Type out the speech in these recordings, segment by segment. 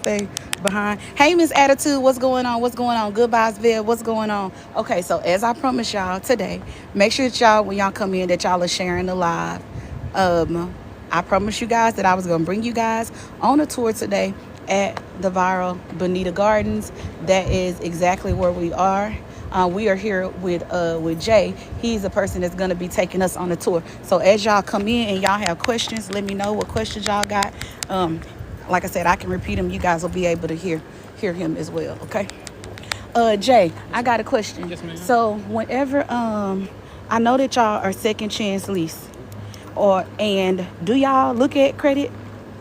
stay behind. Hey, Miss Attitude, what's going on? What's going on? Goodbyes, Viv. What's going on? Okay, so as I promised y'all today, make sure that y'all, when y'all come in, that y'all are sharing the live. I promised you guys that I was going to bring you guys on a tour today at the viral Bonita Gardens. That is exactly where we are. We are here with Jay. He's the person that's going to be taking us on the tour. So as y'all come in and y'all have questions, let me know what questions y'all got. Like I said, I can repeat them. You guys will be able to hear him as well, okay? Jay, I got a question. Yes, ma'am. So whenever I know that y'all are second chance lease, and do y'all look at credit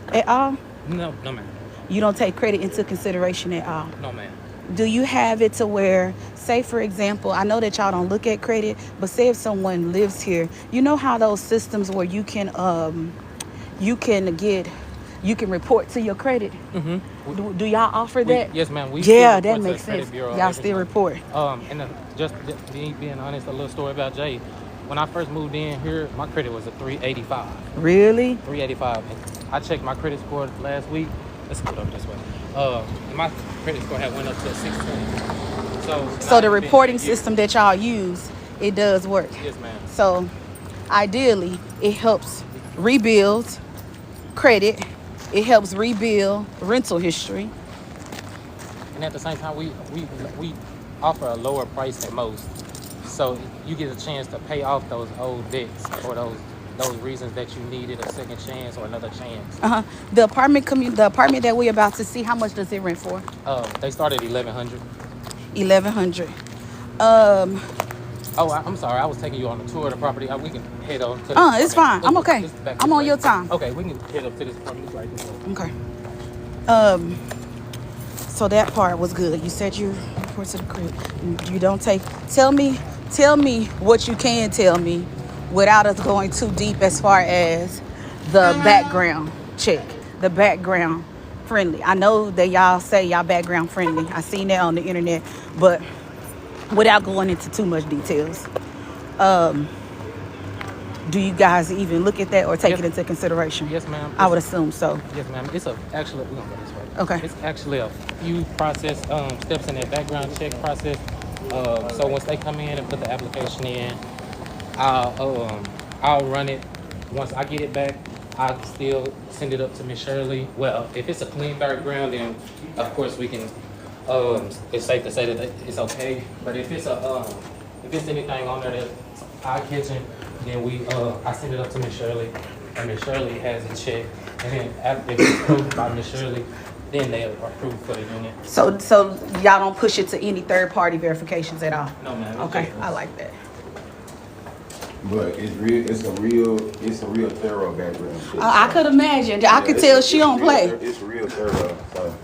at all? No, ma'am. You don't take credit into consideration at all? No, ma'am. Do you have it to where, say for example, I know that y'all don't look at credit, but say if someone lives here, you know how those systems where you can report to your credit? Mm-hmm. Do y'all offer that? Yes, ma'am. Yeah, that makes sense. Y'all still report. Just being honest, a little story about Jay. When I first moved in here, my credit was a 385. Really? 385. And I checked my credit score last week. Let's put it up this way. My credit score had went up to a 620. So the reporting system that y'all use, it does work. Yes, ma'am. So ideally, it helps rebuild credit. It helps rebuild rental history. And at the same time, we offer a lower price than most. So you get a chance to pay off those old debts or those reasons that you needed a second chance or another chance. The apartment that we're about to see, how much does it rent for? They start at $1,100. $1,100. I'm sorry. I was taking you on a tour of the property. We can head on to this. It's fine. I'm okay. I'm on your time. Okay, we can head up to this property right there. Okay. So that part was good. You said you report to the crib. You don't take. Tell me what you can tell me without us going too deep as far as the background check, the background friendly. I know that y'all say y'all background friendly. I seen that on the internet, but without going into too much details, do you guys even look at that or take it into consideration? Yes, ma'am. I would assume so. Yes, ma'am. Actually, we're gonna go this way. Okay. It's actually a few steps in that background check process. So once they come in and put the application in, I'll run it. Once I get it back, I still send it up to Miss Shirley. Well, if it's a clean background, then of course we can. It's safe to say that it's okay. But if it's anything on there that's eye-catching, then I send it up to Miss Shirley, and Miss Shirley has it checked. And then after it's approved by Miss Shirley, then they approve for the unit. So y'all don't push it to any third-party verifications at all? No, ma'am. Okay, I like that. But it's a real thorough background check. I could imagine. I could tell she don't play. It's real thorough. So.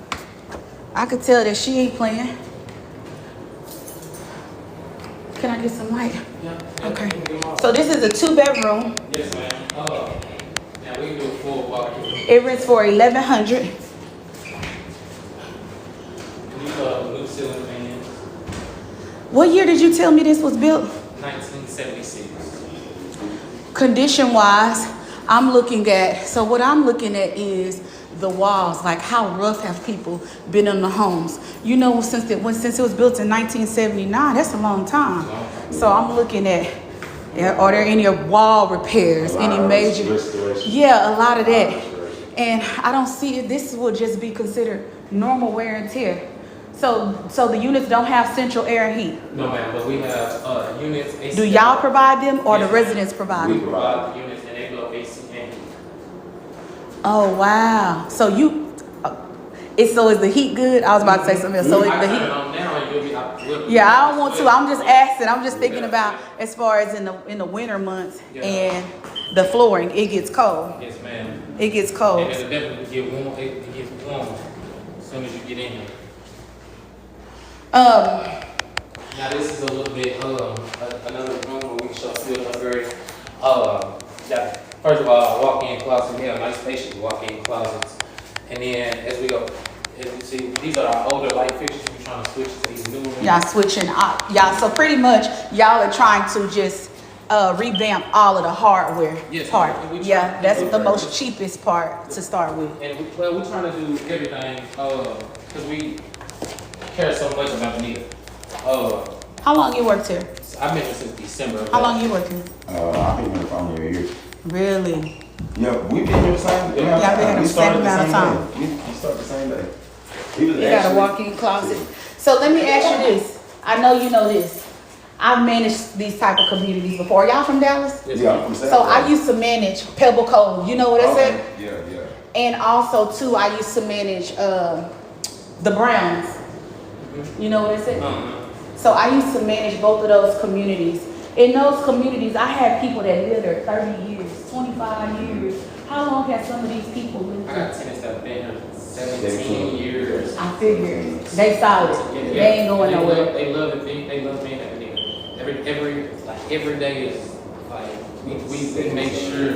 I could tell that she ain't playing. Can I get some light? Yeah. Okay. So this is a 2-bedroom. Yes, ma'am. Now we can do a full walkthrough. It rents for $1,100. These are new ceiling fans. What year did you tell me this was built? 1976. Condition-wise, what I'm looking at is the walls, like how rough have people been in the homes. You know, since it was built in 1979, that's a long time. So I'm looking at, are there any wall repairs, any major? Yeah, a lot of that. And I don't see it. This would just be considered normal wear and tear. So the units don't have central air and heat? No, ma'am, but we have units. AC. Do y'all provide them or Yes, the residents provide we them? We provide the units and they go AC and heat. Oh, wow. So is the heat good? I was about to say something else. So the heat. Yeah, I don't want to. I'm just asking. I'm just thinking about as far as in the winter months and the flooring, it gets cold. Yes, ma'am. It gets cold. And it'll definitely get warm. It gets warm as soon as you get in here. Now this is a little bit another room where we can show still a very first of all, walk-in closet. We have nice spacious walk-in closets, and then as we go, as you see, these are our older light fixtures. We're trying to switch to these new ones. Y'all switching. So pretty much y'all are trying to just revamp all of the hardware Yes, part. and we try- Yeah, that's we- the most cheapest part to start with. And we're trying to do everything, because we care so much about Bonita. How long you worked here? I've been here since December. How long you worked here? I've been here for only a year. Really? Yeah, we've been here the same. Yeah, I've been here the same amount of time. We started the same day. He was You got a actually- walk-in closet. So let me ask you this. I know you know this. I've managed these type of communities before. Y'all from Dallas? Yes, Yeah, ma'am. I'm from South So I Dallas. used to manage Pebble Cove. You know what that's Okay. at? Yeah, yeah. And also too, I used to manage the Browns. You know what it's at? So I used to manage both of those communities. In those communities, I had people that lived there 30 years, 25 years. How long have some of these people lived I there? got tenants that have been here 17 years. I figured they solid. Yeah, They ain't going they nowhere. They love being at Bonita. Every day is like we make sure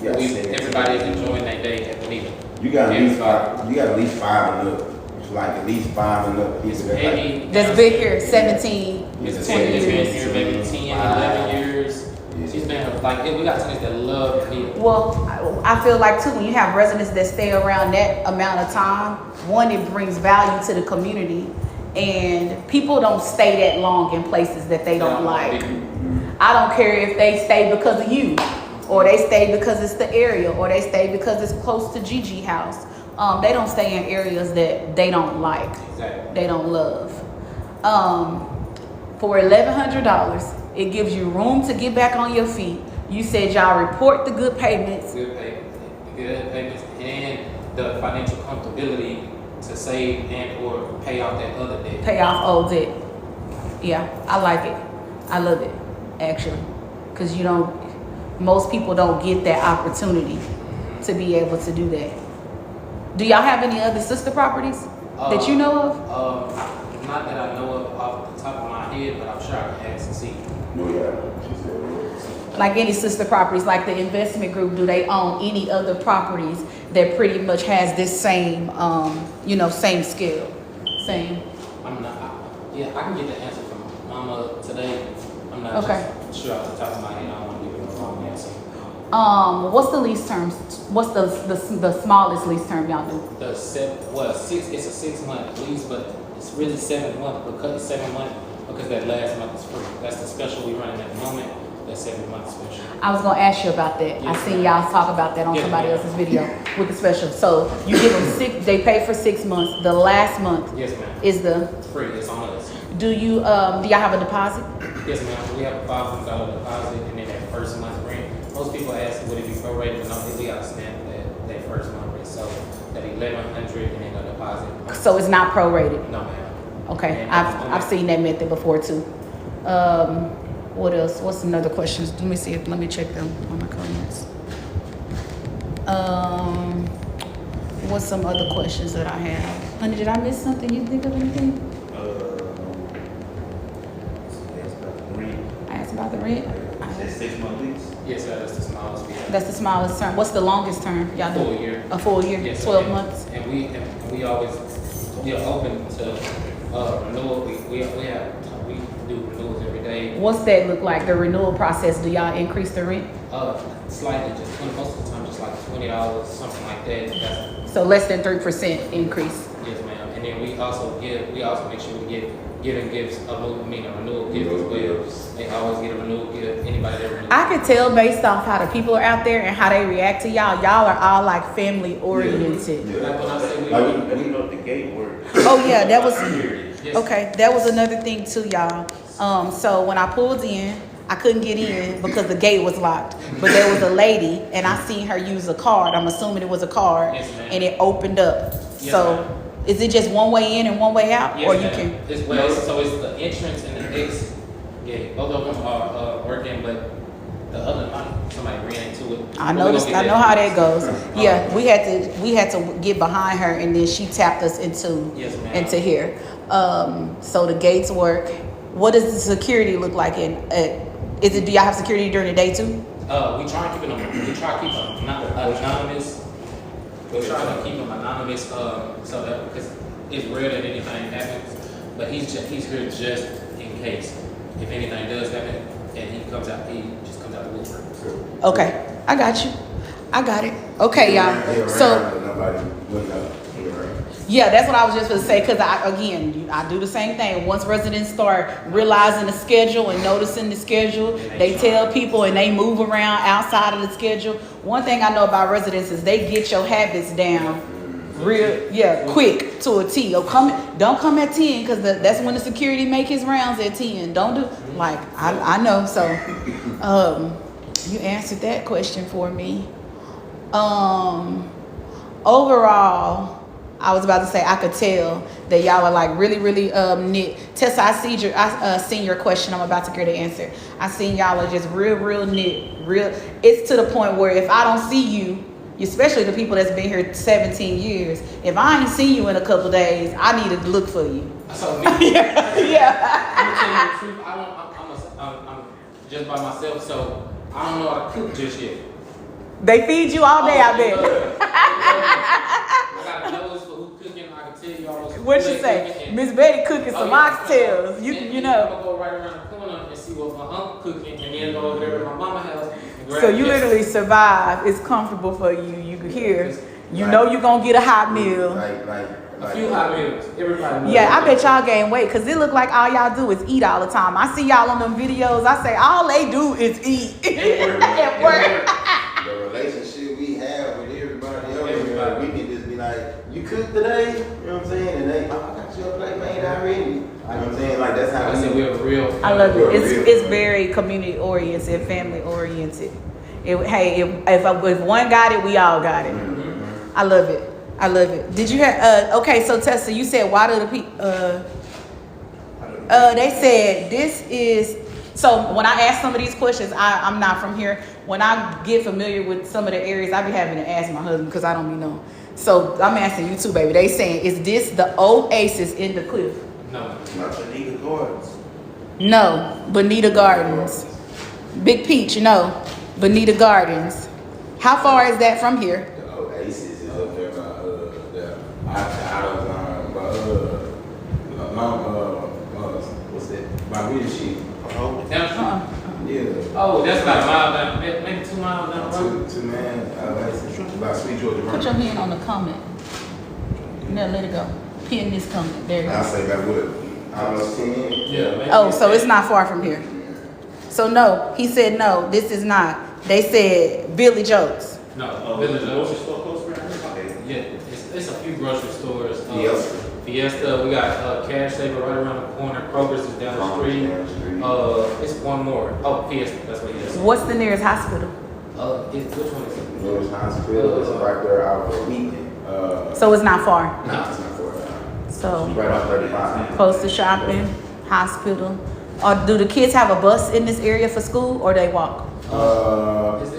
everybody is enjoying their day at Bonita. You got at least 5 and up. It's like at least 5 and up. It's Like, maybe That's big here, 17, It's 20 been years. here maybe 10, 11 years. She's been here, like, we got tenants that love Bonita. Well, I feel like too, when you have residents that stay around that amount of time, one, it brings value to the community. And people don't stay that long in places that they don't like. I don't care if they stay because of you, or they stay because it's the area, or they stay because it's close to Gigi house. They don't stay in areas that they don't like, Exactly. they don't love. For $1,100, it gives you room to get back on your feet. You said y'all report the good payments. Good payments, and the financial comfortability to save and or pay off that other debt. Pay off old debt. Yeah, I like it. I love it, actually. Because most people don't get that opportunity to be able to do that. Do y'all have any other sister properties that you know of? Not that I know of off the top of my head, but I'm sure I can ask and see. no, yeah. She said, Like any sister properties, like the investment group, do they own any other properties that pretty much has this same, same scale? Same. I'm not. I can get the answer from Mama today. I'm not Okay. just sure off the top of my head. I don't want to give you the wrong answer. What's the lease terms? What's the smallest lease term y'all do? It's a 6-month lease, but it's really 7 months because it's 7 months because that last month is free. That's the special we running at the moment. That 7-month special. I was gonna ask you about that. I Yes, seen ma'am. y'all talk about that on Yes, somebody ma'am. else's video with the special. So you give them they pay for 6 months. The last month Yes, ma'am. is the. It's free. It's on us. Do y'all have a deposit? Yes, ma'am. We have a $500 deposit and then that first month rent. Most people ask would it be prorated, but no, we got to stamp that first month rent. So that 1,100 and then a deposit. So it's not prorated. No, ma'am. Okay, And I've seen that method before too. What else? What's another question? Let me check them on my comments. What's some other questions that I have? Honey, did I miss something? You think of anything? I asked about the rent. It's 6-month lease. Yes, sir. That's the smallest we have. That's the smallest term. What's the longest term y'all do? Full year. A full year, Yes, 12 and- months. And we always are open to renewal. We do renewals every day. What's that look like? The renewal process? Do y'all increase the rent? Slightly, just most of the time, just like $20, something like that. That's, So less than 3% increase. yes, ma'am. And then we also make sure we give giving gifts a renewal gift as well. They always get a renewal gift. Anybody that renews. I could tell based off how the people are out there and how they react to y'all. Y'all are all like family oriented. Yeah. Like when I say we, Like, We know the gate works. Oh yeah, that was yes. okay. That was another thing too, y'all. So when I pulled in, I couldn't get in because the gate was locked. But there was a lady, and I seen her use a card. I'm assuming it was a card, Yes, ma'am. and it opened up. Yes, So ma'am. is it just one way in and one way out, Yes, or you ma'am. can? So it's the entrance and the exit. Yeah, both of them are working, but the other night somebody ran into it. I But we noticed. gonna I get know how that goes. Uh, Yeah, we had to get behind her, and then she tapped us into Yes, ma'am. into here. So the gates work. What does the security look like in? Is it? Do y'all have security during the day too? We try to keep them anonymous. We try to keep them anonymous, so that because it's rare that anything happens. But he's here just in case if anything does happen, and he just comes that will work. Okay, I got you. I got it. Okay, y'all. So Nobody wouldn't know. yeah, that's what I was just going to say, because I do the same thing. Once residents start realizing the schedule and noticing the schedule, they tell people and they move around outside of the schedule. One thing I know about residents is they get your habits down quick to a T. Don't come at 10, because that's when the security make his rounds at 10. Don't do, like, I know. So you answered that question for me. Overall, I was about to say I could tell that y'all are like really, really knit. Tessa, I seen your question. I'm about to get the answer. I seen y'all are just real knit. It's to the point where if I don't see you, especially the people that's been here 17 years, if I ain't seen you in a couple days, I need to look for you. So me, Yeah. I'm gonna tell you the truth. I'm just by myself, so I don't know how to cook just yet. They feed you all day, I bet. I got a nose for who cooking. I can tell you almost. What you say? Miss Betty cooking some oxtails. You know. I'm gonna go right around the corner and see what my aunt cooking, and then go over there to my mama's house. And grab So you this. literally survive. It's comfortable for you. You can hear. You know you're gonna get a hot meal. A few hot meals. Everybody. Yeah, I bet y'all gain weight, because it look like all y'all do is eat all the time. I see y'all on them videos. I say all they do is eat at work. The relationship we have with everybody else, we can just be like, you cook today? You know what I'm saying? And they, I got you a plate made already. You know what I'm saying? Like, that's how I said we're real. I love it. It's very community oriented, family oriented. If one got it, we all got it. Mm-hmm. I love it. I love it. Did you have okay, so Tessa, you said why do the people they said this is, so when I ask some of these questions, I'm not from here. When I get familiar with some of the areas, I be having to ask my husband because I don't be knowing. So I'm asking you too, baby. They saying, is this the oasis in the cliff? No. Not Bonita Gardens. No, Bonita Gardens. Big Peach, no. Bonita Gardens. How far is that from here? The Oasis is up there by the Auto what's that? By Real Sheet. Down Yeah. Oh, that's about a mile down, maybe 2 miles down the road. Two man, Oasis. By Sweet Georgia Put Road. your hand on the comment. No, let it go. Pin this comment. There you I'll go. say that would almost 10. Yeah. Maybe Oh, so it's not far from here. So no, he said no, this is not. They said Billy Jokes. No, Village grocery Ocean. store close around here? Yeah, it's a few grocery stores. Fiesta. We got Cash Saver right around the corner. Kroger's is down the street. It's one more. Oh, Fiesta. That's what it is. What's the nearest hospital? Which one is it? Lewis Hospital is right there out of Wheaton. So it's not far. No, it's not for So right on 35. close to shopping, hospital. Or do the kids have a bus in this area for school, or they walk?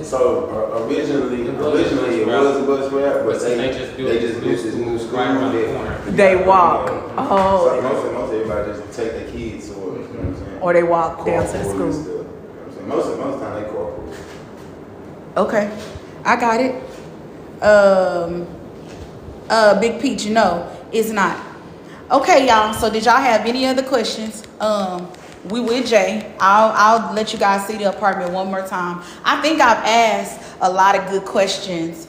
So originally it was a bus route, but they just built this new school right around the there. corner. They walk. So Oh, most everybody just take their kids or you know what I'm saying? or they walk down to the Carpool and school. stuff, you know what I'm saying? Most of the time they carpool. Okay, I got it. Big Peach, no, it's not. Okay, y'all. So did y'all have any other questions? We with Jay. I'll let you guys see the apartment one more time. I think I've asked a lot of good questions.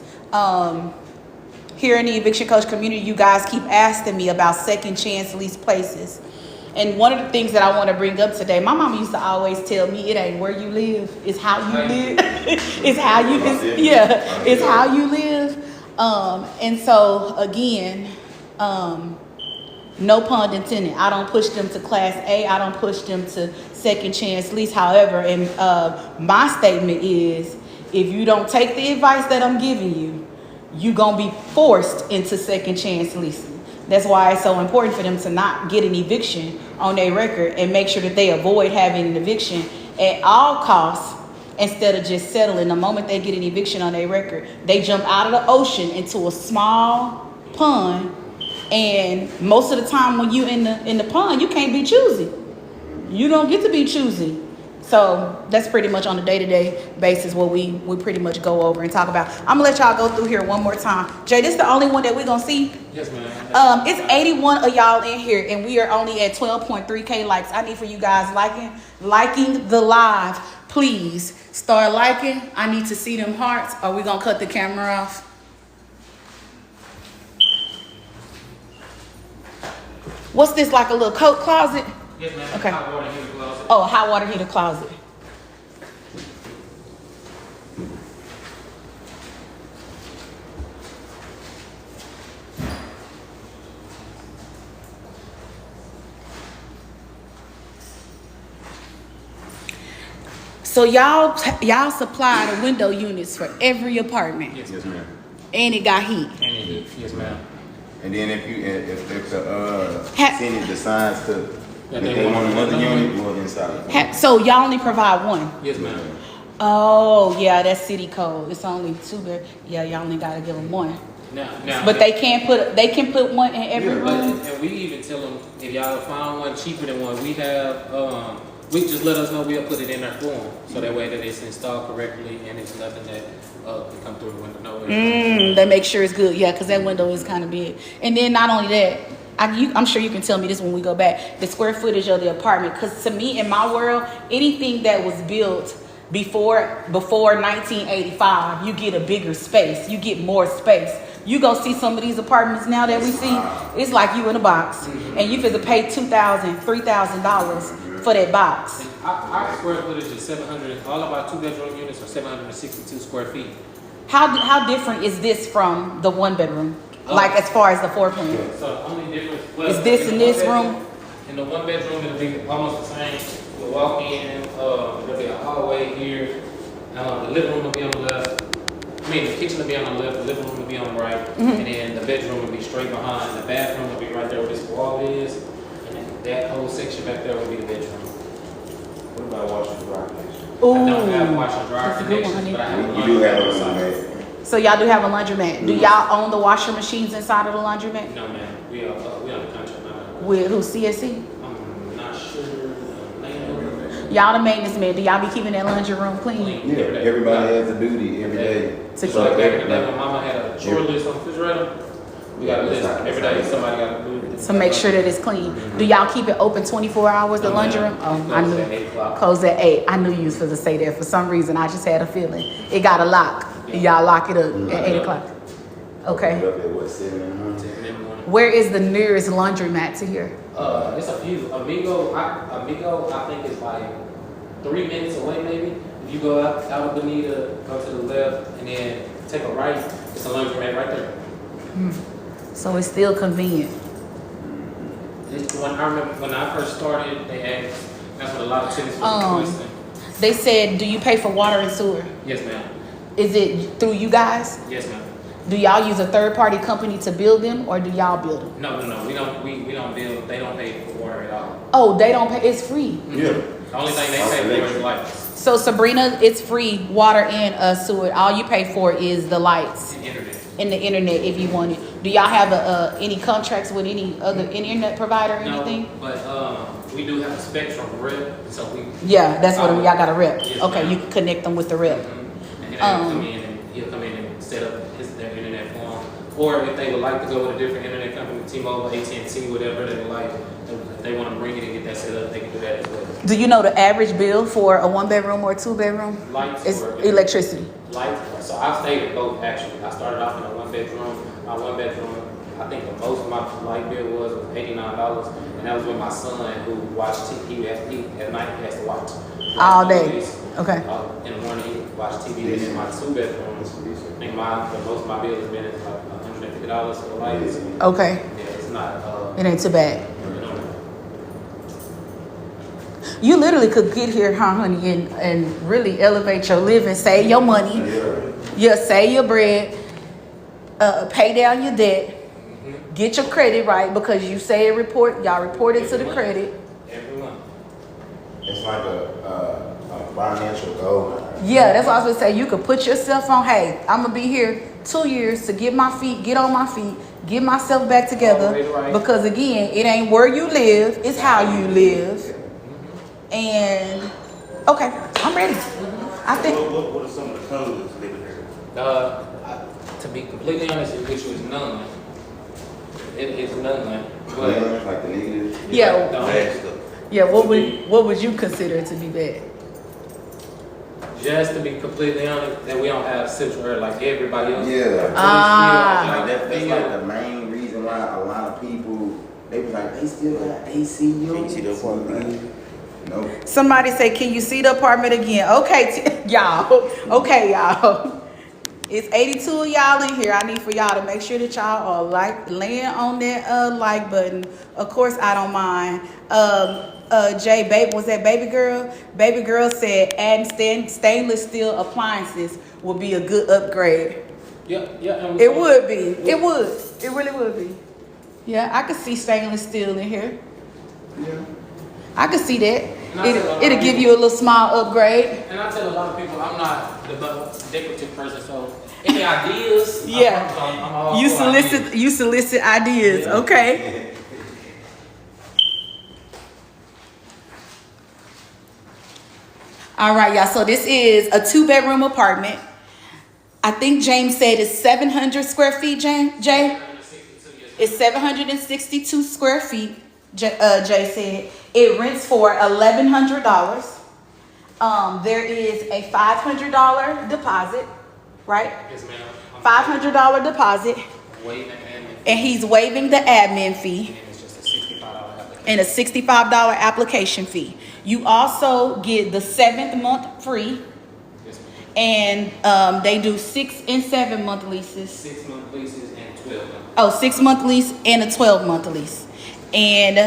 Here in the Eviction Coach community, you guys keep asking me about second chance lease places. And one of the things that I want to bring up today, my mama used to always tell me, it ain't where you live, it's how you live. It's how you, it's how you live. And so again, no pun intended. I don't push them to class A. I don't push them to second chance lease. However, and my statement is, if you don't take the advice that I'm giving you, you're going to be forced into second chance leasing. That's why it's so important for them to not get an eviction on their record and make sure that they avoid having an eviction at all costs instead of just settling. The moment they get an eviction on their record, they jump out of the ocean into a small pond. And most of the time when you in the pond, you can't be choosy. You don't get to be choosy. So that's pretty much on a day-to-day basis what we pretty much go over and talk about. I'm gonna let y'all go through here one more time. Jay, this the only one that we're gonna see? Yes, ma'am. It's 81 of y'all in here, and we are only at 12.3K likes. I need for you guys liking the live. please start liking. I need to see them hearts. Are we gonna cut the camera off? What's this, like a little coat closet? Yes, ma'am. Okay. Hot water heater closet. Oh, a hot water heater closet. So y'all supply the window units for every apartment, Yes, Yes, ma'am. and it got heat. And it, yes, ma'am. And then if the Ha- Senate decides to, Yeah, if they they want want another another unit, well, inside. So y'all only provide one. Yes, ma'am. Oh yeah, that's city code. It's only 2 bed. Yeah, y'all only gotta give them one. Now, But they can put one in every Yeah, room. and we even tell them if y'all find one cheaper than one we have, we just let us know. We'll put it in their form so that way that it's installed correctly and it's nothing that can come through the window. No. They make sure it's good. Yeah, because that window is kind of big. And then not only that, I'm sure you can tell me this when we go back. The square footage of the apartment. Because to me, in my world, anything that was built before 1985, you get a bigger space. You get more space. You go see some of these apartments now that we see, it's like you in a box, and you finna pay $2,000, $3,000 for that box. And our square footage is 700. All of our 2-bedroom units are 762 square feet. How different is this from the 1-bedroom? Like as far as the floor plan? So the only difference Is this in this room? In the 1-bedroom, it'll be almost the same. You'll walk in, there'll be a hallway here. The living room will be on the left. I mean, the kitchen will be on the left, the living room will be on the right, and then the bedroom will be straight behind. The bathroom will be right there where this wall is, and then that whole section back there will be the bedroom. What about washer and dryer connection? Ooh, I don't have washer and dryer that's a good one, connections, but I have a You do have a laundry outside. laundromat. so y'all do have a laundromat. Do y'all own the washer machines inside of the laundromat? No, man, we on the contract now. With who, CSC? I'm not sure. Y'all the maintenance man. Do y'all be keeping that laundry room clean? Yeah, everybody has a duty every day. To So like keep back in the day, when Mama had a chore list on the refrigerator, we got a list every day. Somebody got to do it. So make sure that it's clean. Do y'all keep it open 24 hours, the No, laundry ma'am. room? Oh, It I closes knew. at 8 o'clock. Close at 8. I knew you was supposed to say that for some reason. I just had a feeling. It got a lock. Y'all lock it up at 8 o'clock. Okay. Up at what, 7 in the morning? 10 in the morning. Where is the nearest laundromat to here? It's a few. Amigo, I think is like 3 minutes away maybe. If you go out of Bonita, go to the left, and then take a right, it's a laundromat right there. So it's still convenient. When I remember when I first started, they asked, that's what a lot of tenants was Um, requesting. They said, do you pay for water and sewer? Yes, ma'am. Is it through you guys? Yes, ma'am. Do y'all use a third-party company to build them, or do y'all build them? No. We don't build. They don't pay for water at all. Oh, they don't pay. It's free. Yeah. The only thing they pay for is lights So Sabrina, it's free water and sewer. All you pay for is the lights and internet. and the internet if you want it. Do y'all have any contracts with any other internet provider or anything? No, but we do have a Spectrum rep, so we. Yeah, that's what y'all got a rep. Yes, Okay, ma'am. you can connect them with the rep. And he'll come in and set up their internet for them. Or if they would like to go with a different internet company, T-Mobile, AT&T, whatever they would like, if they want to bring it and get that set up, they can do that as well. Do you know the average bill for a 1-bedroom or a 2-bedroom? Lights It's or electricity. lights. So I stayed with both actually. I started off in a 1-bedroom. My 1-bedroom, I think the most of my light bill was $89, and that was with my son who watched TV. At night he has to watch All day. movies. Okay. In the morning he watched TV. This is my 2-bedrooms. I think the most of my bill has been like $150 for the lights. Okay. Yeah, it's not. It ain't too bad. You know, You literally could get here, huh, honey, and really elevate your living, save your money, Yeah. save your bread, pay down your debt, get your credit right because you say y'all reported to the credit. every month. It's like a financial goal. Yeah, that's what I was gonna say. You could put yourself on, hey, I'm gonna be here 2 years to get on my feet, get myself back together. Always right. Because again, it ain't where you live, it's how you live. And okay, I'm ready. I think What are some of the cons living here? To be completely honest with you, it's none. It is none. But Yeah, like the negative. yeah, the only- Bad stuff. yeah. What would you consider to be bad? Just to be completely honest, that we don't have central air like everybody else. Yeah. So we still Like like that's feel- like the main reason why a lot of people they was like they still got AC units. see the apartment? No. Somebody say, can you see the apartment again? Okay, y'all. Okay, y'all. It's 82 of y'all in here. I need for y'all to make sure that y'all are laying on that like button. Of course, I don't mind. Jay, baby, was that baby girl? Baby girl said adding stainless steel appliances would be a good upgrade. Yeah. And It would be. It would. It really would be. Yeah, I could see stainless steel in here. Yeah. I could see that. And I said a lot It'll of give people- you a little small upgrade. And I tell a lot of people I'm not the most decorative person, so any ideas? Yeah. I'm all You for solicit. ideas. You solicit ideas. Yeah. Okay. All right, y'all. So this is a 2-bedroom apartment. I think James said it's 700 square feet. Jay. It's 762 square feet. Jay said it rents for $1,100. There is a $500 deposit, right? Yes, ma'am. $500 deposit, Waiting and and he's waiving the admin fee it's just a $65 application. and a $65 application fee. You also get the 7th month free, Yes, ma'am. and they do 6 and 7 month leases. 6-month leases and 12 month. Oh, 6-month lease and a 12-month lease. And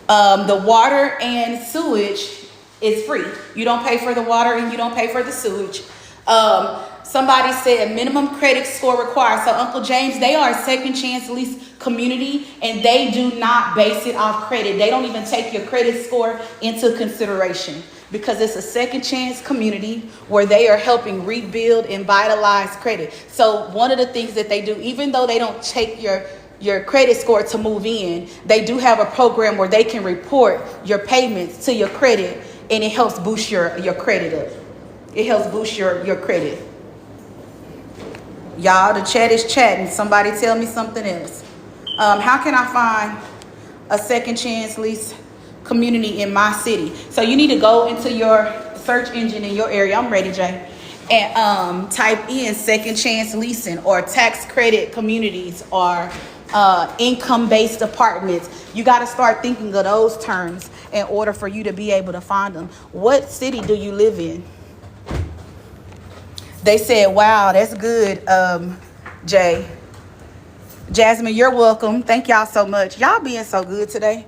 the water and sewage is free. You don't pay for the water and you don't pay for the sewage. Somebody said minimum credit score required. So Uncle James, they are a second chance lease community, and they do not base it off credit. They don't even take your credit score into consideration, because it's a second chance community where they are helping rebuild and vitalize credit. So one of the things that they do, even though they don't take your credit score to move in, they do have a program where they can report your payments to your credit, and it helps boost your credit up. It helps boost your credit. Y'all, the chat is chatting. Somebody tell me something else. How can I find a second chance lease community in my city? So you need to go into your search engine in your area. I'm ready, Jay. And type in second chance leasing or tax credit communities or income-based apartments. You got to start thinking of those terms in order for you to be able to find them. What city do you live in? They said, wow, that's good, Jay. Jasmine, you're welcome. Thank y'all so much. Y'all being so good today.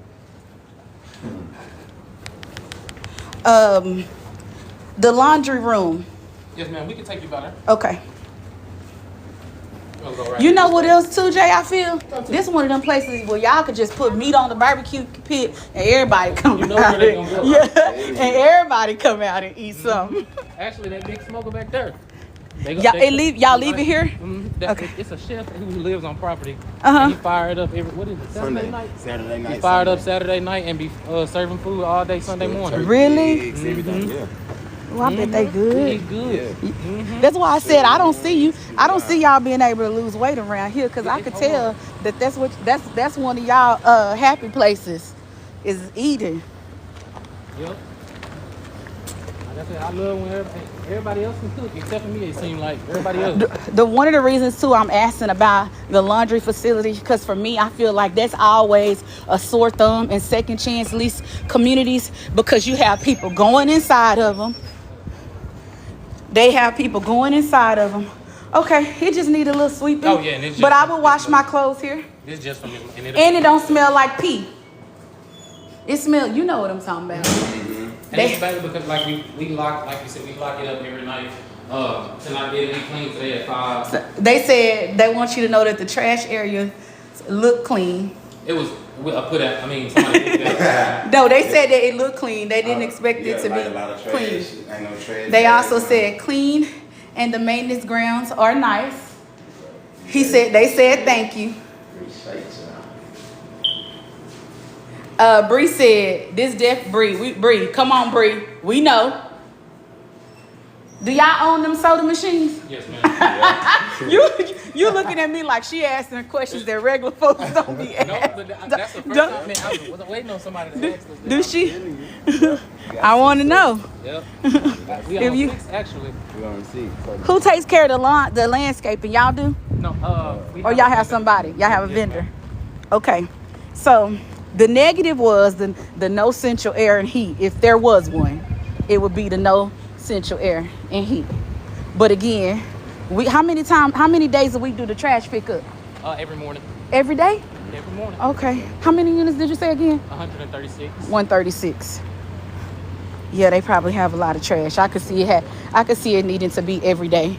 The laundry room. Yes, ma'am. We can take you by there. Okay. We'll go right You know this what way. else too, Jay? I feel this one of them places where y'all could just put meat on the barbecue pit and everybody come You know out. where they gonna go. Yeah, and everybody come out and eat something. Actually, that big smoker back there. Y'all leave it here? Okay. It's a chef who lives on property. Uh-huh. And he fired up what is it, Saturday night? Saturday night. He fired up Saturday night and be serving food all day Sunday morning. Really? Eggs, everything. Yeah. Well, I bet they He's good. good. That's why I said I don't see you. I don't see y'all being able to lose weight around here, because I could tell that that's one of y'all happy places is eating. Yep. Like I said, I love when everybody else can cook except for me. It seems like everybody else. The one of the reasons too I'm asking about the laundry facility, because for me I feel like that's always a sore thumb in second chance lease communities, because you have people going inside of them. They have people going inside of them. Okay, it just need a little sweeping. Oh, yeah, and it's just- but I will wash my clothes here, This is just from him. and it don't smell like pee. It smell. You know what I'm talking about. And it's better because like we lock, like you said, we lock it up every night. Tonight it'll be clean today at 5. They said they want you to know that the trash area look clean. It was somebody put that. No, they said that it looked clean. They didn't expect it to like a lot be of trash. clean. Ain't no trash. They also said clean and the maintenance grounds are nice. They said thank you. Bree said, Bree, come on, Bree. We know. Do y'all own them soda machines? Yes, ma'am. You looking at me like she asking questions that regular folks don't be asking. No, but that's the first time. I mean, I was waiting on somebody to ask us. Do she? I want to know. Yep. We If on you- 6, actually. We on see. Who takes care of the landscaping? Y'all do? No, we Or y'all have a vendor. somebody? Y'all have a Yes, vendor? ma'am. Okay. So the negative was the no central air and heat. If there was one, it would be the no central air and heat. But again, how many days a week do the trash pick up? Every morning. Every day? Every morning. Okay. How many units did you say again? 136. 136. Yeah, they probably have a lot of trash. I could see it needing to be every day.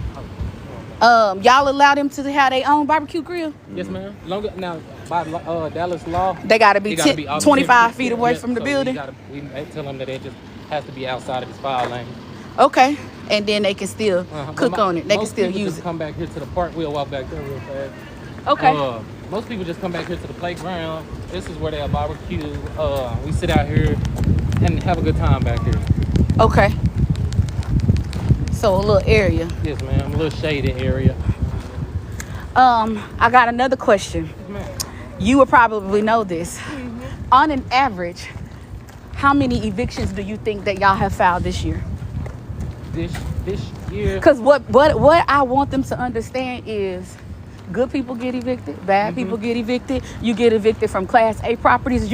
Y'all allow them to have their own barbecue grill? Yes, ma'am. Now, by Dallas law, They got to be it gotta be out 25 10 feet away yeah, from the so building? We tell them that it just has to be outside of this fire lane. Okay. And then they can still cook on it. They can Most still people use just it. come back here to the park. We'll walk back there real fast. Okay. Most people just come back here to the playground. This is where they'll barbecue. We sit out here and have a good time back here. Okay. So a little area. Yes, ma'am. A little shaded area. I got another question. Yes, ma'am. You would probably know this. On an average, how many evictions do you think that y'all have filed this year? This year. Because what I want them to understand is good people get evicted, bad people get evicted. You get evicted from Class A properties.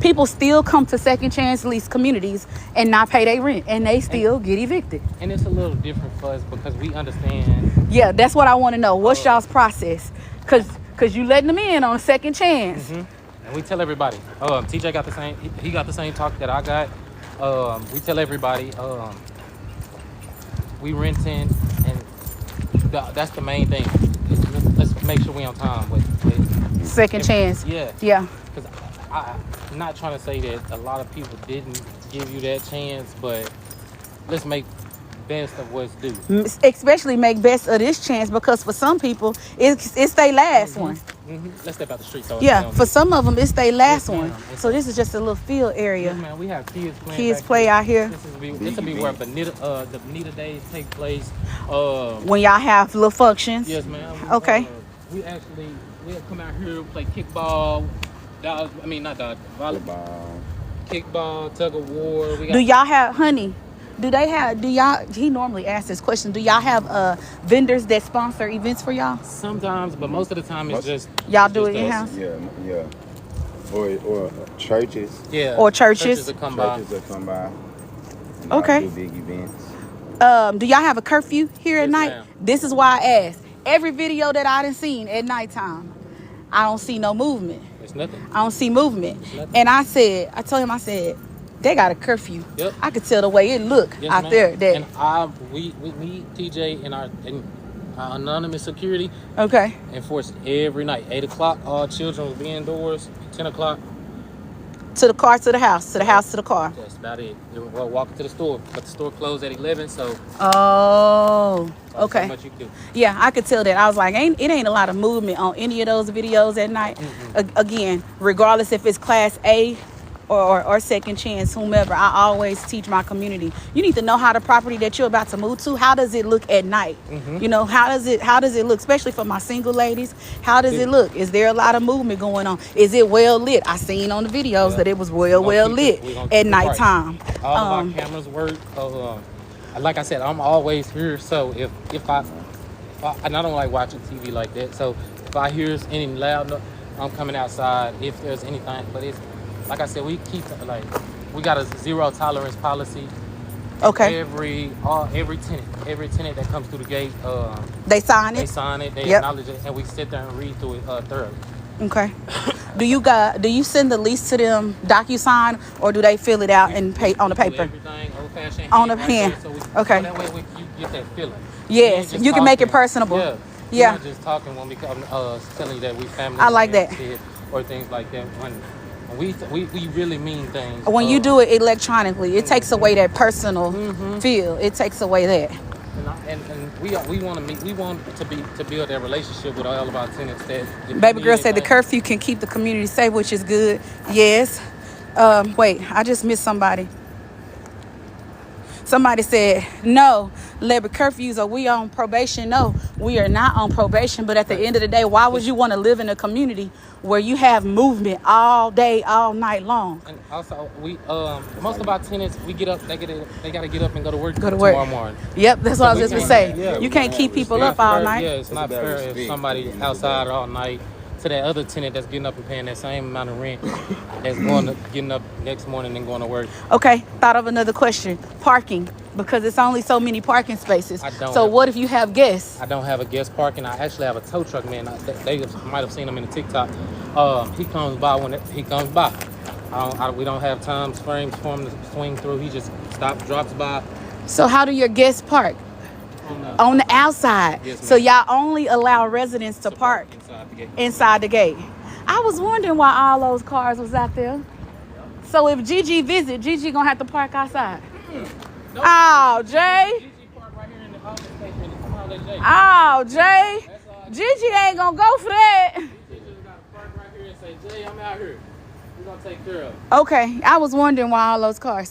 People still come to second chance lease communities and not pay their rent, and they still get evicted. And it's a little different for us because we understand. Yeah, that's what I want to know. What's y'all's process? Because you letting them in on a second chance. And we tell everybody. TJ got the same. He got the same talk that I got. We tell everybody. We renting, and that's the main thing. Let's make sure we on time with Second chance. Yeah. Yeah. Because I'm not trying to say that a lot of people didn't give you that chance, but let's make best of what's due. Especially make best of this chance, because for some people it's their last one. Let's step out the street. So Yeah, for some of them it's their last ma'am. one. So this is just a little field area. Yes, man, we have kids playing. Kids back play here. out here. This will be where the Bonita days take place. When y'all have little functions. Yes, ma'am. Okay. We'll come out here, play kickball, volleyball, kickball, tug of war. Do y'all have, honey? He normally asks this question. Do y'all have vendors that sponsor events for y'all? Sometimes, but most of the time it's just Y'all do it just us. in-house? Yeah. Or churches. Yeah. Or churches? will come by. Churches will come by. Okay. Do big events. Do y'all have a curfew here at Yes, night? ma'am. This is why I asked. Every video that I done seen at nighttime, I don't see no movement. It's nothing. I don't see movement. Nothing. And I told him, they got a curfew. Yep. I could tell the way it looked Yes, out ma'am. there. That And we TJ and our anonymous security okay. enforced every night. 8 o'clock, all children will be indoors. 10 o'clock, To the car, to the house, to the house, to the car. that's about it. We'll walk to the store, but the store closed at 11, so Oh, so okay. much you can do. Yeah, I could tell that. I was like, it ain't a lot of movement on any of those videos at night. Again, regardless if it's Class A or second chance, whomever, I always teach my community. You need to know how the property that you're about to move to, how does it look at night? You know, how does it look, especially for my single ladies? How does it look? Is there a lot of movement going on? Is it well lit? I seen on the videos that it was well lit at nighttime. All of our cameras work. Like I said, I'm always here. So if I and I don't like watching TV like that. So if I hear any loud, I'm coming outside. If there's anything, but it's like I said, we we got a zero tolerance policy. Okay. Every tenant that comes through the gate, They sign they it? sign it, they Yep. acknowledge it, and we sit there and read through it thoroughly. Okay. Do you send the lease to them DocuSign, or do they fill it out and pay on the Do paper? everything old-fashioned On the right hand. there, so Okay. That way you get that feeling. Yes, you can make it personable. Yeah. Yeah. We're not just talking when we come telling you that we family. I like that. Or things like that. When we really mean things. When you do it electronically, it takes away that personal feel. It takes away that. And we want to build that relationship with all of our tenants. Baby girl said the curfew can keep the community safe, which is good. Yes. Wait, I just missed somebody. Somebody said, no, labor curfews, are we on probation? No, we are not on probation. But at the end of the day, why would you want to live in a community where you have movement all day, all night long? And also, we most of our tenants, we get up, they got to get up and go to work Go to work. tomorrow morning. Yep, that's what I was just going to say. Yeah. You can't keep people up all night. Yeah, it's not fair if somebody outside all night to that other tenant that's getting up and paying that same amount of rent that's getting up next morning and going to work. Okay, thought of another question. Parking, because it's only so many parking spaces. What if you have guests? I don't have a guest parking. I actually have a tow truck man. They might have seen him in the TikTok. He comes by when he comes by. We don't have time frames for him to swing through. He just stops, drops by. So how do your guests park? On the outside. Yes, so y'all only allow residents to park inside the gate. I was wondering why all those cars was out there. So if Gigi visit, Gigi gonna have to park outside. No. Oh, Jay. Gigi park right here in the office basement. Come on, Jay. Oh, Jay. Gigi ain't gonna go for that. Gigi just gotta park right here and say, Jay, I'm out here. We're gonna take care of it. Okay, I was wondering why all those cars.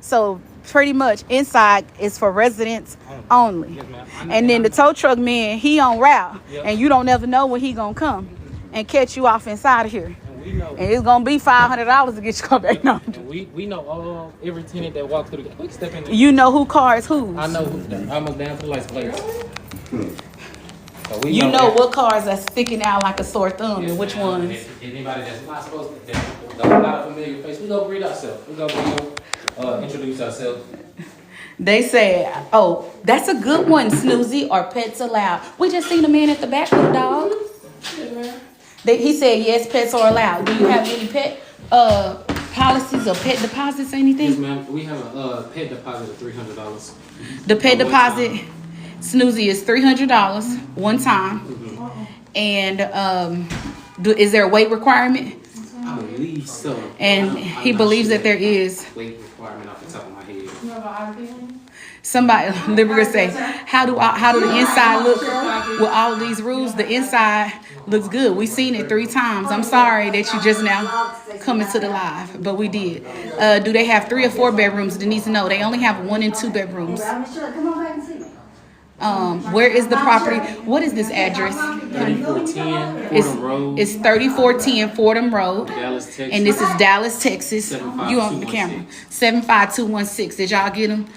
So pretty much inside is for residents only. Yes, ma'am. And then the tow truck man, he on route. Yep. And you don't never know when he gonna come and catch you off inside of here. And we know. And it's gonna be $500 to get you come back home. And we know every tenant that walks through the gate. We can step in there. You know who car is whose. I know who's almost down to the license plates. So You know what cars are sticking out like a sore thumb and which ma'am. ones. If anybody that's not supposed to, that's not a familiar face, we go greet ourselves. We go introduce ourselves. They said, oh, that's a good one, Snoozy, or pets allowed. We just seen a man at the back with a dog. He said, yes, pets are allowed. Do you have any pet policies or pet deposits or anything? Yes, ma'am. We have a pet deposit of $300. The pet deposit, Snoozy, is $300 one time. Mm-hmm. And is there a weight requirement? I believe so. And he believes that there is. Weight requirement off the top of my head. Somebody, Liberty say, how do the inside look with all of these rules? The inside looks good. We seen it 3 times. I'm sorry that you just now coming to the live, but we did. Do they have 3 or 4 bedrooms? Denise, no, they only have 1 and 2 bedrooms. Where is the property? What is this address? 3410 Fordham Road. It's 3410 Fordham Road. Dallas, Texas. And this is Dallas, Texas. You on the 75216. camera. 75216. Did y'all get them?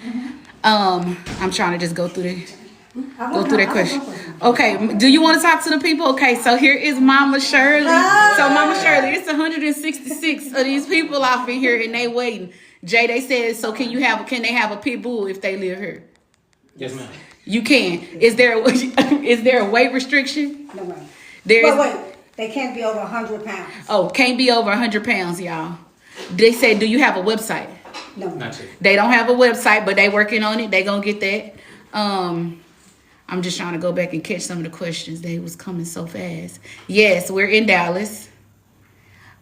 I'm trying to just go through that question. Okay, do you want to talk to the people? Okay, so here is Mama Shirley. So Mama Shirley, it's 166 of these people off in here and they waiting. Jay, they said, so can they have a pit bull if they live here? Yes, ma'am. You can. Is there a weight restriction? No way. Wait. They can't be over 100 pounds. Oh, can't be over 100 pounds, y'all. They said, do you have a website? No. Not yet. They don't have a website, but they working on it. They gonna get that. I'm just trying to go back and catch some of the questions. They was coming so fast. Yes, we're in Dallas.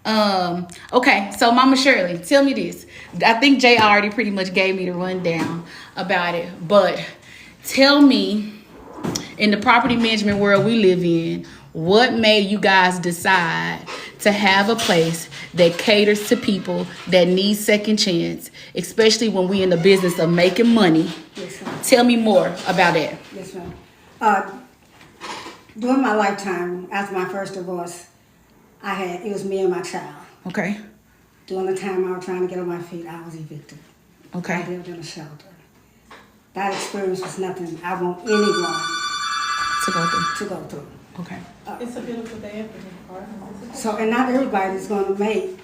Okay, so Mama Shirley, tell me this. I think Jay already pretty much gave me the rundown about it, but tell me, in the property management world we live in, what made you guys decide to have a place that caters to people that need second chance, especially when we in the business of making money? Yes, ma'am. Tell me more about that. Yes, ma'am. During my lifetime, after my first divorce, it was me and my child. Okay. During the time I was trying to get on my feet, I was evicted. I Okay. lived in a shelter. That experience was nothing I want anyone To go through. to go through. Okay. It's a beautiful day. So, and not everybody's going to make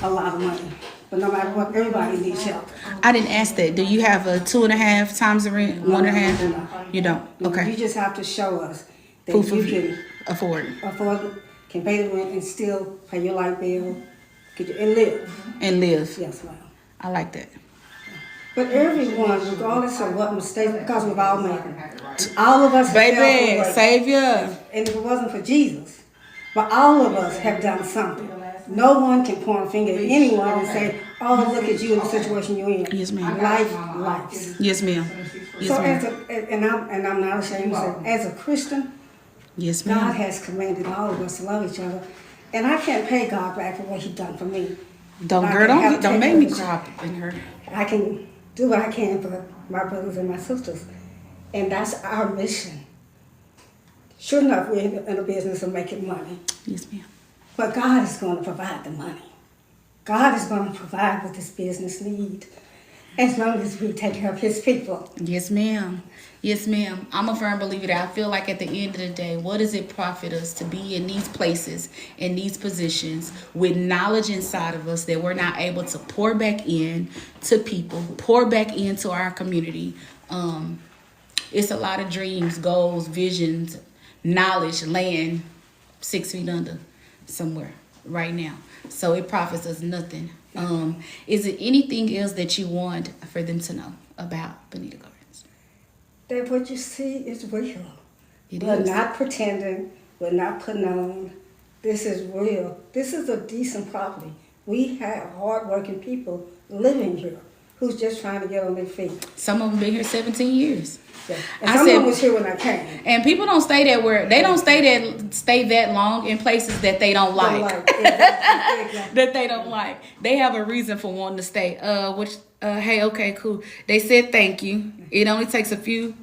a lot of money. But no matter what, everybody needs shelter. I didn't ask that. Do you have a 2.5 times the rent? 1.5? No. You don't. You Okay. just have to show us that Proof you of can afford can pay the rent and still pay your light bill and live. and live. Yes, ma'am. I like that. But everyone, regardless of what mistakes, because we've all made them. All of us have fell Baby, away. Savior. And if it wasn't for Jesus, but all of us have done something. No one can point a finger at anyone and say, oh, look at you in the situation you're in. Yes, ma'am. Life. Yes, ma'am. Yes, So ma'am. I'm not ashamed to say, as a Christian, Yes, God ma'am. has commanded all of us to love each other. And I can't pay God back for what He done for me. Don't I girl, can have don't a make me take cry in her. I can do what I can for my brothers and my sisters. And that's our mission. Sure enough, we're in the business of making money. Yes, ma'am. But God is going to provide the money. God is going to provide what this business needs, as long as we take care of his people. Yes, ma'am. Yes, ma'am. I'm a firm believer that I feel like at the end of the day, what does it profit us to be in these places, in these positions, with knowledge inside of us that we're not able to pour back in to people, pour back into our community? It's a lot of dreams, goals, visions, knowledge, land 6 feet under somewhere right now. So it profits us nothing. Is it anything else that you want for them to know about Bonita Gardens? That what you see is real. It We're is. not pretending. We're not putting on. This is real. This is a decent property. We have hardworking people living here who's just trying to get on their feet. Some of them been here 17 years. Yeah. And I some said- of them was here when I came. And people don't stay that where they don't stay that long in places that they don't like. Exactly. That they don't like. They have a reason for wanting to stay. Hey, okay, cool. They said thank you. It only takes a few.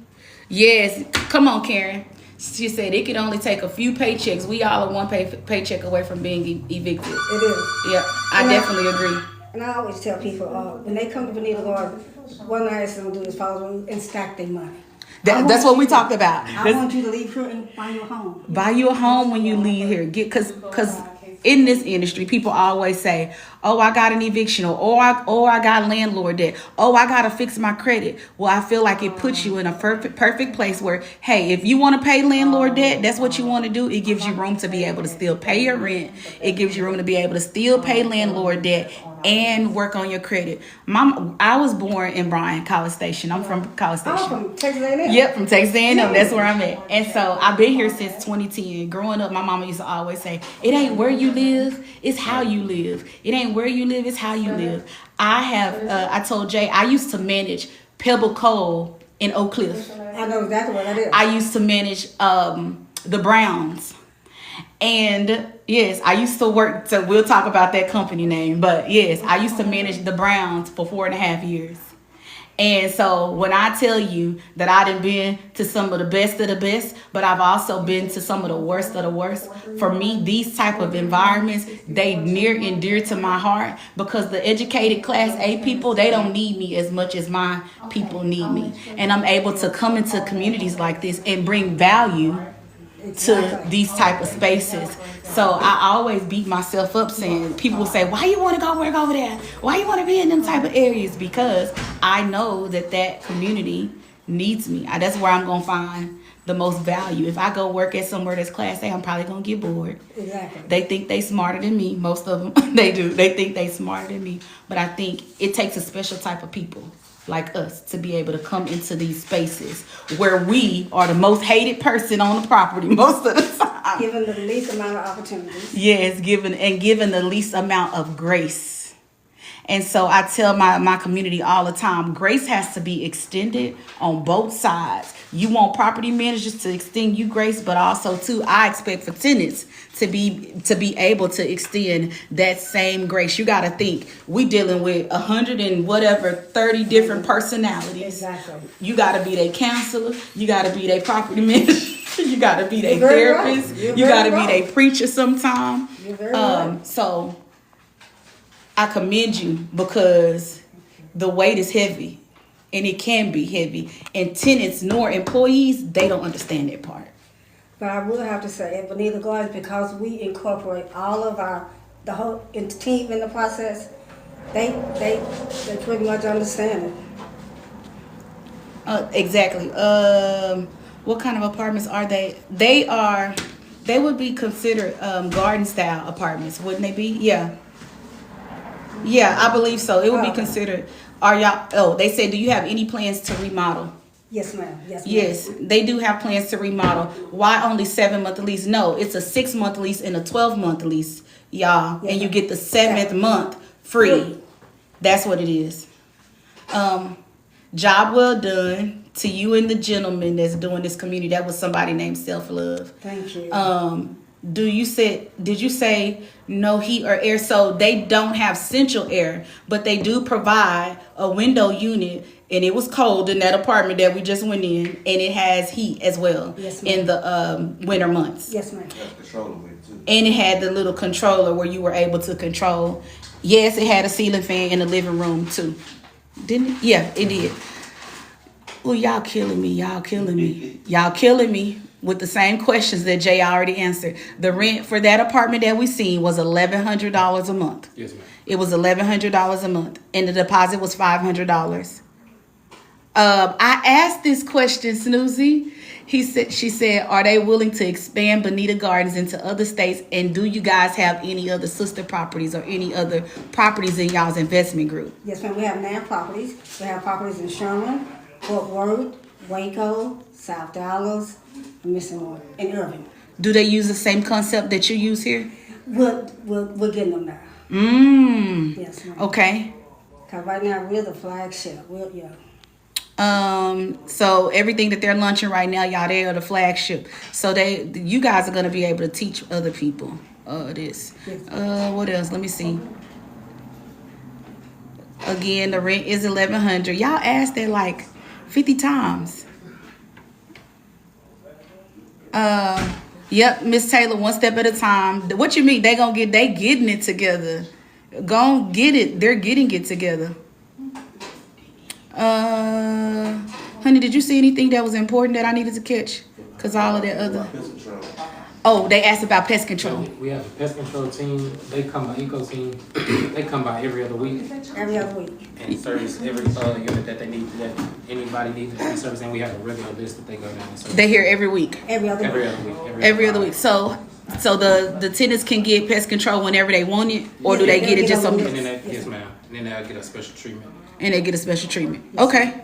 Yes, come on, Karen. She said it could only take a few paychecks. We all are one paycheck away from being evicted. It is. Yeah, I definitely agree. And I always tell people, when they come to Bonita Garden, one thing I ask them to do is follow through and stack their money. That's what we talked about. I want you to leave here and buy your home. Buy you a home when you leave here. Cause in this industry, people always say, "Oh, I got an eviction," or I got landlord debt. Oh, I gotta fix my credit. Well, I feel like it puts you in a perfect place where, hey, if you want to pay landlord debt, that's what you want to do. It gives you room to be able to still pay your rent. It gives you room to be able to still pay landlord debt and work on your credit. I was born in Bryan, College Station. I'm from College Station. I'm from Texas A&M. Yep, from Texas A&M. That's where I'm at. And so I've been here since 2010. Growing up, my mama used to always say, it ain't where you live, it's how you live. It ain't where you live, it's how you live. I told Jay, I used to manage Pebble Coal in Oak Cliff. I know exactly what that is. I used to manage the Browns. And yes, I used to work, so we'll talk about that company name. But yes, I used to manage the Browns for 4.5 years. And so when I tell you that I done been to some of the best, but I've also been to some of the worst of the worst, for me, these type of environments, they near and dear to my heart, because the educated class A people, they don't need me as much as my people need me. And I'm able to come into communities like this and bring value to these type of spaces. So I always beat myself up saying, people will say, why you want to go work over there? Why you want to be in them type of areas? Because I know that community needs me. That's where I'm going to find the most value. If I go work at somewhere that's class A, I'm probably going to get bored. Exactly. They think they smarter than me. Most of them, they do. They think they smarter than me. But I think it takes a special type of people like us to be able to come into these spaces where we are the most hated person on the property most of the time. Given the least amount of opportunities. Yes, given the least amount of grace. And so I tell my community all the time, grace has to be extended on both sides. You want property managers to extend you grace, but also too, I expect for tenants to be able to extend that same grace. You got to think, we dealing with 30 different personalities. Exactly. You got to be their counselor. You got to be their property manager. You got to be their You're very therapist. right. You got to be Right. their preacher sometime. You're very right. So I commend you, because the weight is heavy, and it can be heavy. And tenants nor employees, they don't understand that part. But I will have to say, at Bonita Gardens, because we incorporate all of the whole team in the process, they pretty much understand it. Exactly. What kind of apartments are they? They would be considered garden style apartments, wouldn't they be? Yeah. Yeah, I believe so. It would be considered. They said, do you have any plans to remodel? Yes, ma'am. Yes, they do have plans to remodel. Why only 7-month lease? No, it's a 6-month lease and a 12-month lease, y'all. And you get the 7th month free. That's what it is. Job well done to you and the gentleman that's doing this community. That was somebody named Self Love. Thank you. Did you say no heat or air? So they don't have central air, but they do provide a window unit, and it was cold in that apartment that we just went in, and it has heat as well. Yes, ma'am. In the winter months. Yes, ma'am. That's controller with it too. And it had the little controller where you were able to control. Yes, it had a ceiling fan in the living room too. Didn't it? Yeah, it did. Oh, y'all killing me. Y'all killing me. Y'all killing me with the same questions that Jay already answered. The rent for that apartment that we seen was $1,100 a month. Yes, ma'am. It was $1,100 a month, and the deposit was $500. I asked this question, Snoozy. She said, are they willing to expand Bonita Gardens into other states? And do you guys have any other sister properties or any other properties in y'all's investment group? Yes, ma'am. We have 9 properties. We have properties in Sherman, Fort Worth, Waco, South Dallas, I'm missing one, and Irving. Do they use the same concept that you use here? We're getting them now. Yes, ma'am. Okay. Because right now we're the flagship. Yeah. So everything that they're launching right now, y'all, they are the flagship. So you guys are gonna be able to teach other people this. What else? Let me see. Again, the rent is $1,100. Y'all asked that like 50 times. Yep, Miss Taylor, one step at a time. What you mean? They getting it together. Gon' get it. They're getting it together. Honey, did you see anything that was important that I needed to catch? Cause all of that other. Pest control. Oh, they asked about pest control. We have a pest control team. They come by eco team. They come by every other week Every other week. and service every unit that they need, that anybody needs to be serviced. And we have a regular list that they go down and service. They here every week. Every other Every week. other week. Every other week. So the tenants can get pest control whenever they want it, or do they get it just And some? then yes, ma'am. And then they'll get a special treatment. And they get a special treatment. Okay.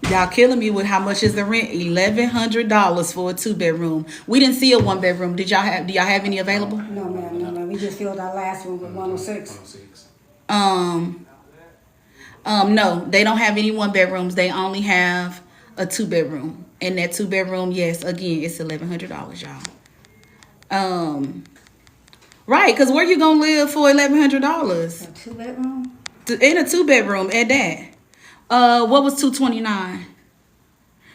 Y'all killing me with how much is the rent? $1,100 for a 2-bedroom. We didn't see a 1-bedroom. Do y'all have any available? No, ma'am, no, ma'am. We just filled our last one with 106. 106. No, they don't have any 1-bedrooms. They only have a 2-bedroom. And that 2-bedroom, yes, again, it's $1,100, y'all. Right, because where you gonna live for $1,100? A 2-bedroom? In a 2-bedroom at that. What was $229?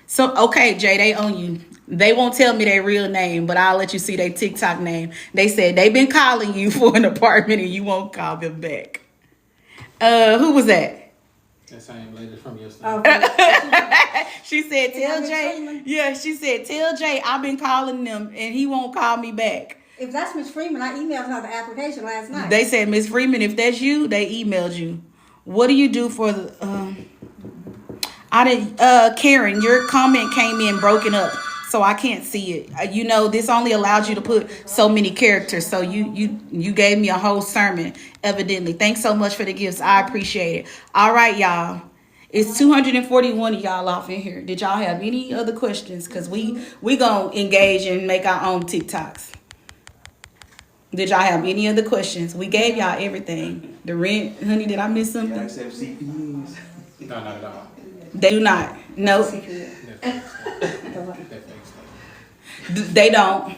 So okay, Jay, they own you. They won't tell me their real name, but I'll let you see their TikTok name. They said they've been calling you for an apartment and you won't call them back. Who was that? That same lady from yesterday. Okay. She said, tell Miss Jay. Freeman? Yeah, she said, tell Jay I've been calling them and he won't call me back. If that's Miss Freeman, I emailed her the application last night. They said, Miss Freeman, if that's you, they emailed you. What do you do for the Karen, your comment came in broken up, so I can't see it. This only allows you to put so many characters. So you gave me a whole sermon, evidently. Thanks so much for the gifts. I appreciate it. All right, y'all. It's 241 of y'all off in here. Did y'all have any other questions? Because we gonna engage and make our own TikToks. Did y'all have any other questions? We gave y'all everything. The rent, honey, did I miss Y'all something? accept CPUs? No, not at all. They do not. No, That they don't.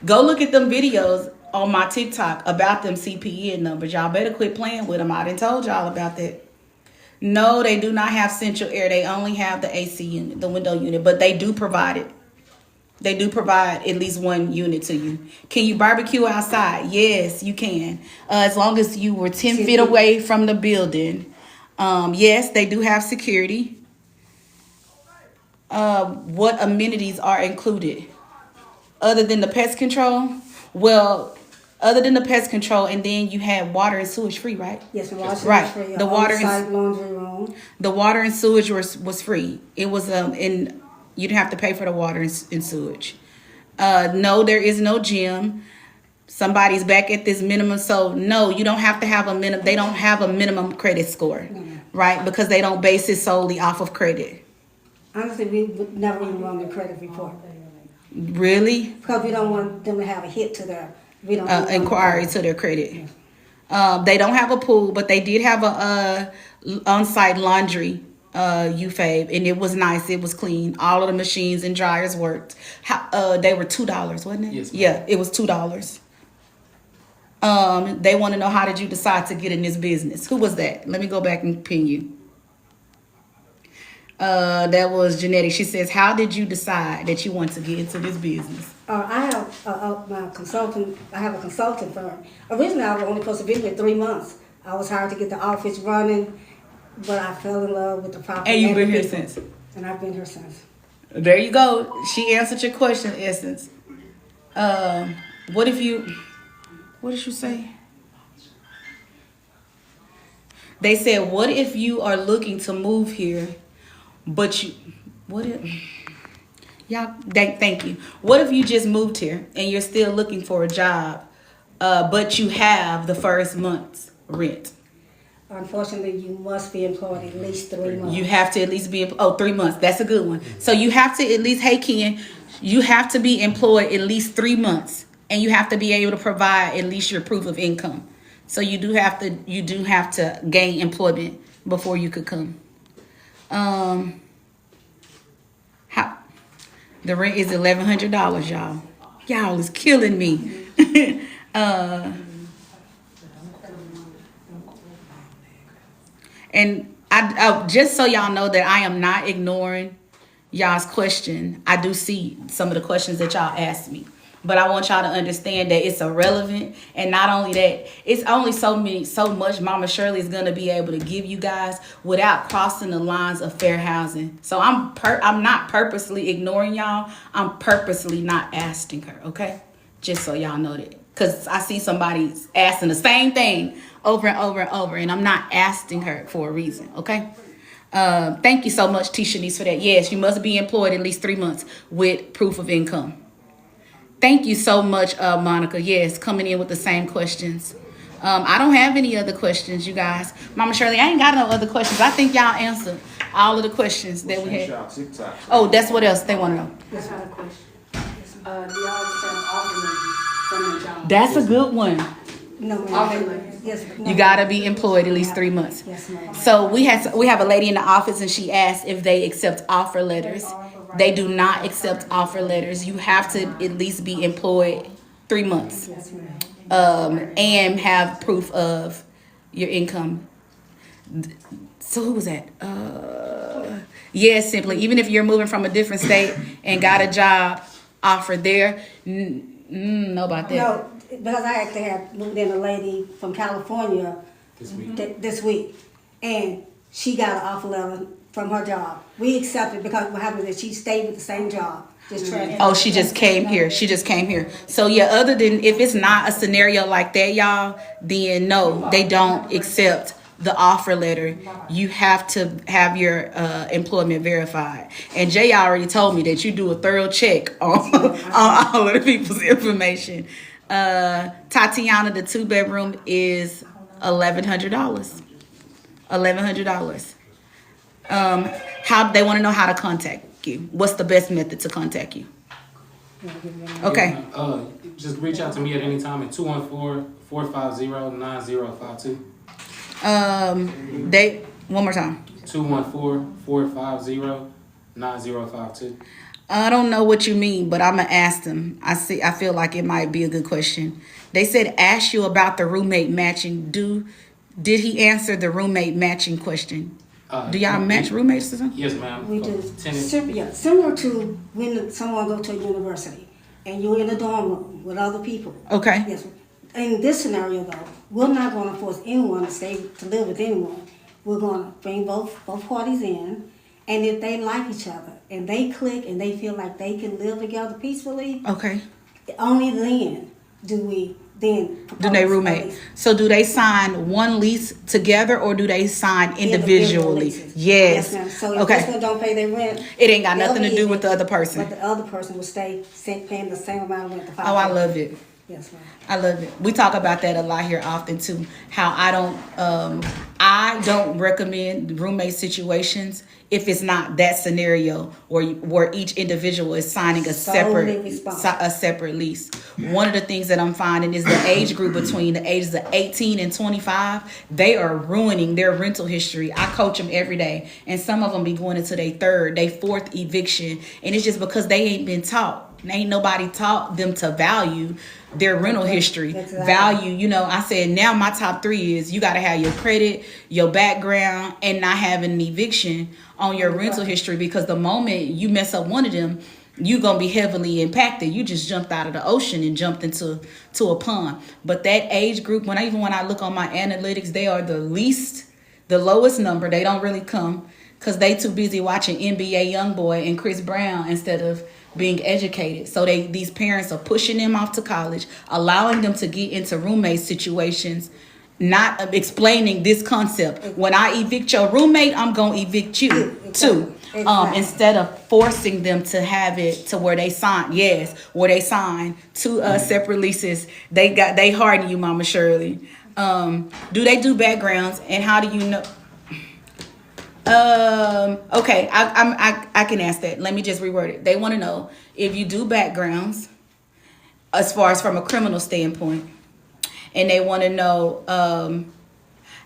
Go look at them videos on my TikTok about them CPN numbers. Y'all better quit playing with them. I done told y'all about that. No, they do not have central air. They only have the AC unit, the window unit, but they do provide it. They do provide at least one unit to you. Can you barbecue outside? Yes, you can. As long as you were 10 feet away from the building. Yes, they do have security. What amenities are included? Other than the pest control? Well, other than the pest control, and then you had water and sewage free, right? Yes, the water Right. is free. The water and- On-site laundry room. The water and sewage was free. It was in you didn't have to pay for the water and sewage. No, there is no gym. Somebody's back at this minimum, so no, you don't have to have a minimum. They don't have a minimum credit score, right? Because they don't base it solely off of credit. Honestly, we would never even run the credit report Really, because we don't want them to have a hit to their. We don't inquiry to their credit. They don't have a pool, but they did have a on-site laundry UFAB, and it was nice. It was clean. All of the machines and dryers worked. They were $2, wasn't it? Yes, ma'am. Yeah, it was $2. They want to know, how did you decide to get in this business? Who was that? Let me go back and pin you. That was Genetic. She says, how did you decide that you want to get into this business? I have my consultant. I have a consulting firm. Originally, I was only supposed to be here 3 months. I was hired to get the office running, but I fell in love with the property. And you've been the here people. since. And I've been here since. There you go. She answered your question, Essence. What did you say? They said, what if you are looking to move here, but thank you. What if you just moved here and you're still looking for a job, but you have the first month's rent? Unfortunately, you must be employed at least 3 months. You have to at least be 3 months. That's a good one. So you have to at least, hey Ken, you have to be employed at least 3 months, and you have to be able to provide at least your proof of income. So you do have to gain employment before you could come. The rent is $1,100, y'all. Y'all is killing me. And I just so y'all know that I am not ignoring y'all's question. I do see some of the questions that y'all asked me, but I want y'all to understand that it's irrelevant. And not only that, it's only so much Mama Shirley is gonna be able to give you guys without crossing the lines of fair housing. So I'm not purposely ignoring y'all. I'm purposely not asking her. Okay, just so y'all know that, because I see somebody asking the same thing over and over and over, and I'm not asking her for a reason. Okay. Thank you so much, T-Shanice, for that. Yes, you must be employed at least 3 months with proof of income. Thank you so much, Monica. Yes, coming in with the same questions. I don't have any other questions, you guys. Mama Shirley, I ain't got no other questions. I think y'all answered all of the questions that we had. TikTok. Oh, that's what else they want to know. That's my question. Do y'all accept offer letters from the job? That's a good one. No, Offer ma'am. letters. Yes, no, You gotta be employed at least 3 months. Yes, ma'am. So we have a lady in the office, and she asked if they accept offer letters. They do not accept offer letters. You have to at least be employed 3 months, Yes, ma'am. and have proof of your income. So who was that? Yes, simply. Even if you're moving from a different state and got a job offer there, know about that. No, because I actually had moved in a lady from California this week, and she got an offer letter from her job. We accepted because what happened is she stayed with the same job. Just transferred. Oh, she just came here. She just came here. So yeah, other than if it's not a scenario like that, y'all, then no, they don't accept the offer letter. You have to have your employment verified. And Jay already told me that you do a thorough check on all of the people's information. Tatiana, the 2-bedroom is $1,100. $1,100. How they want to know how to contact you. What's the best method to contact you? Okay. Just reach out to me at any time at 214-450-9052. One more time. 214-450-9052. I don't know what you mean, but I'm gonna ask them. I feel like it might be a good question. They said ask you about the roommate matching. Did he answer the roommate matching question? Do y'all match roommates or something? Yes, ma'am. We do. Tenant. Similar to when someone go to a university and you're in a dorm room with other people. Okay. Yes. In this scenario, though, we're not going to force anyone to live with anyone. We're going to bring both parties in, and if they like each other and they click and they feel like they can live together peacefully, Okay. only then do we propose Do they a roommate? lease. So do they sign one lease together, or do they sign individually? leases. Yes. Ma'am. So if this Okay. one don't pay their rent, It ain't got they'll nothing to be do in with it, the other person. But the other person will stay paying the same amount of rent. Oh, I love it. Yes, ma'am. I love it. We talk about that a lot here often too. How I I don't recommend roommate situations if it's not that scenario or where each individual is signing a Solely responsible. separate lease. One of the things that I'm finding is the age group between the ages of 18 and 25, they are ruining their rental history. I coach them every day, and some of them be going into their fourth eviction, and it's just because they ain't been taught. Ain't nobody taught them to value their rental history. Exactly. Value, I said now my top 3 is you got to have your credit, your background, and not having an eviction on your rental history, because the moment you mess up one of them, you gonna be heavily impacted. You just jumped out of the ocean and jumped into a pond. But that age group, when I look on my analytics, they are the lowest number. They don't really come because they too busy watching NBA YoungBoy and Chris Brown instead of being educated. So these parents are pushing them off to college, allowing them to get into roommate situations, not explaining this concept. When I evict your roommate, I'm gonna evict you too. Exactly. Instead of forcing them to have it to where they sign, two separate leases. They harden you, Mama Shirley. Do they do backgrounds, and how do you know? Okay, I can ask that. Let me just reword it. They want to know if you do backgrounds, as far as from a criminal standpoint, and they want to know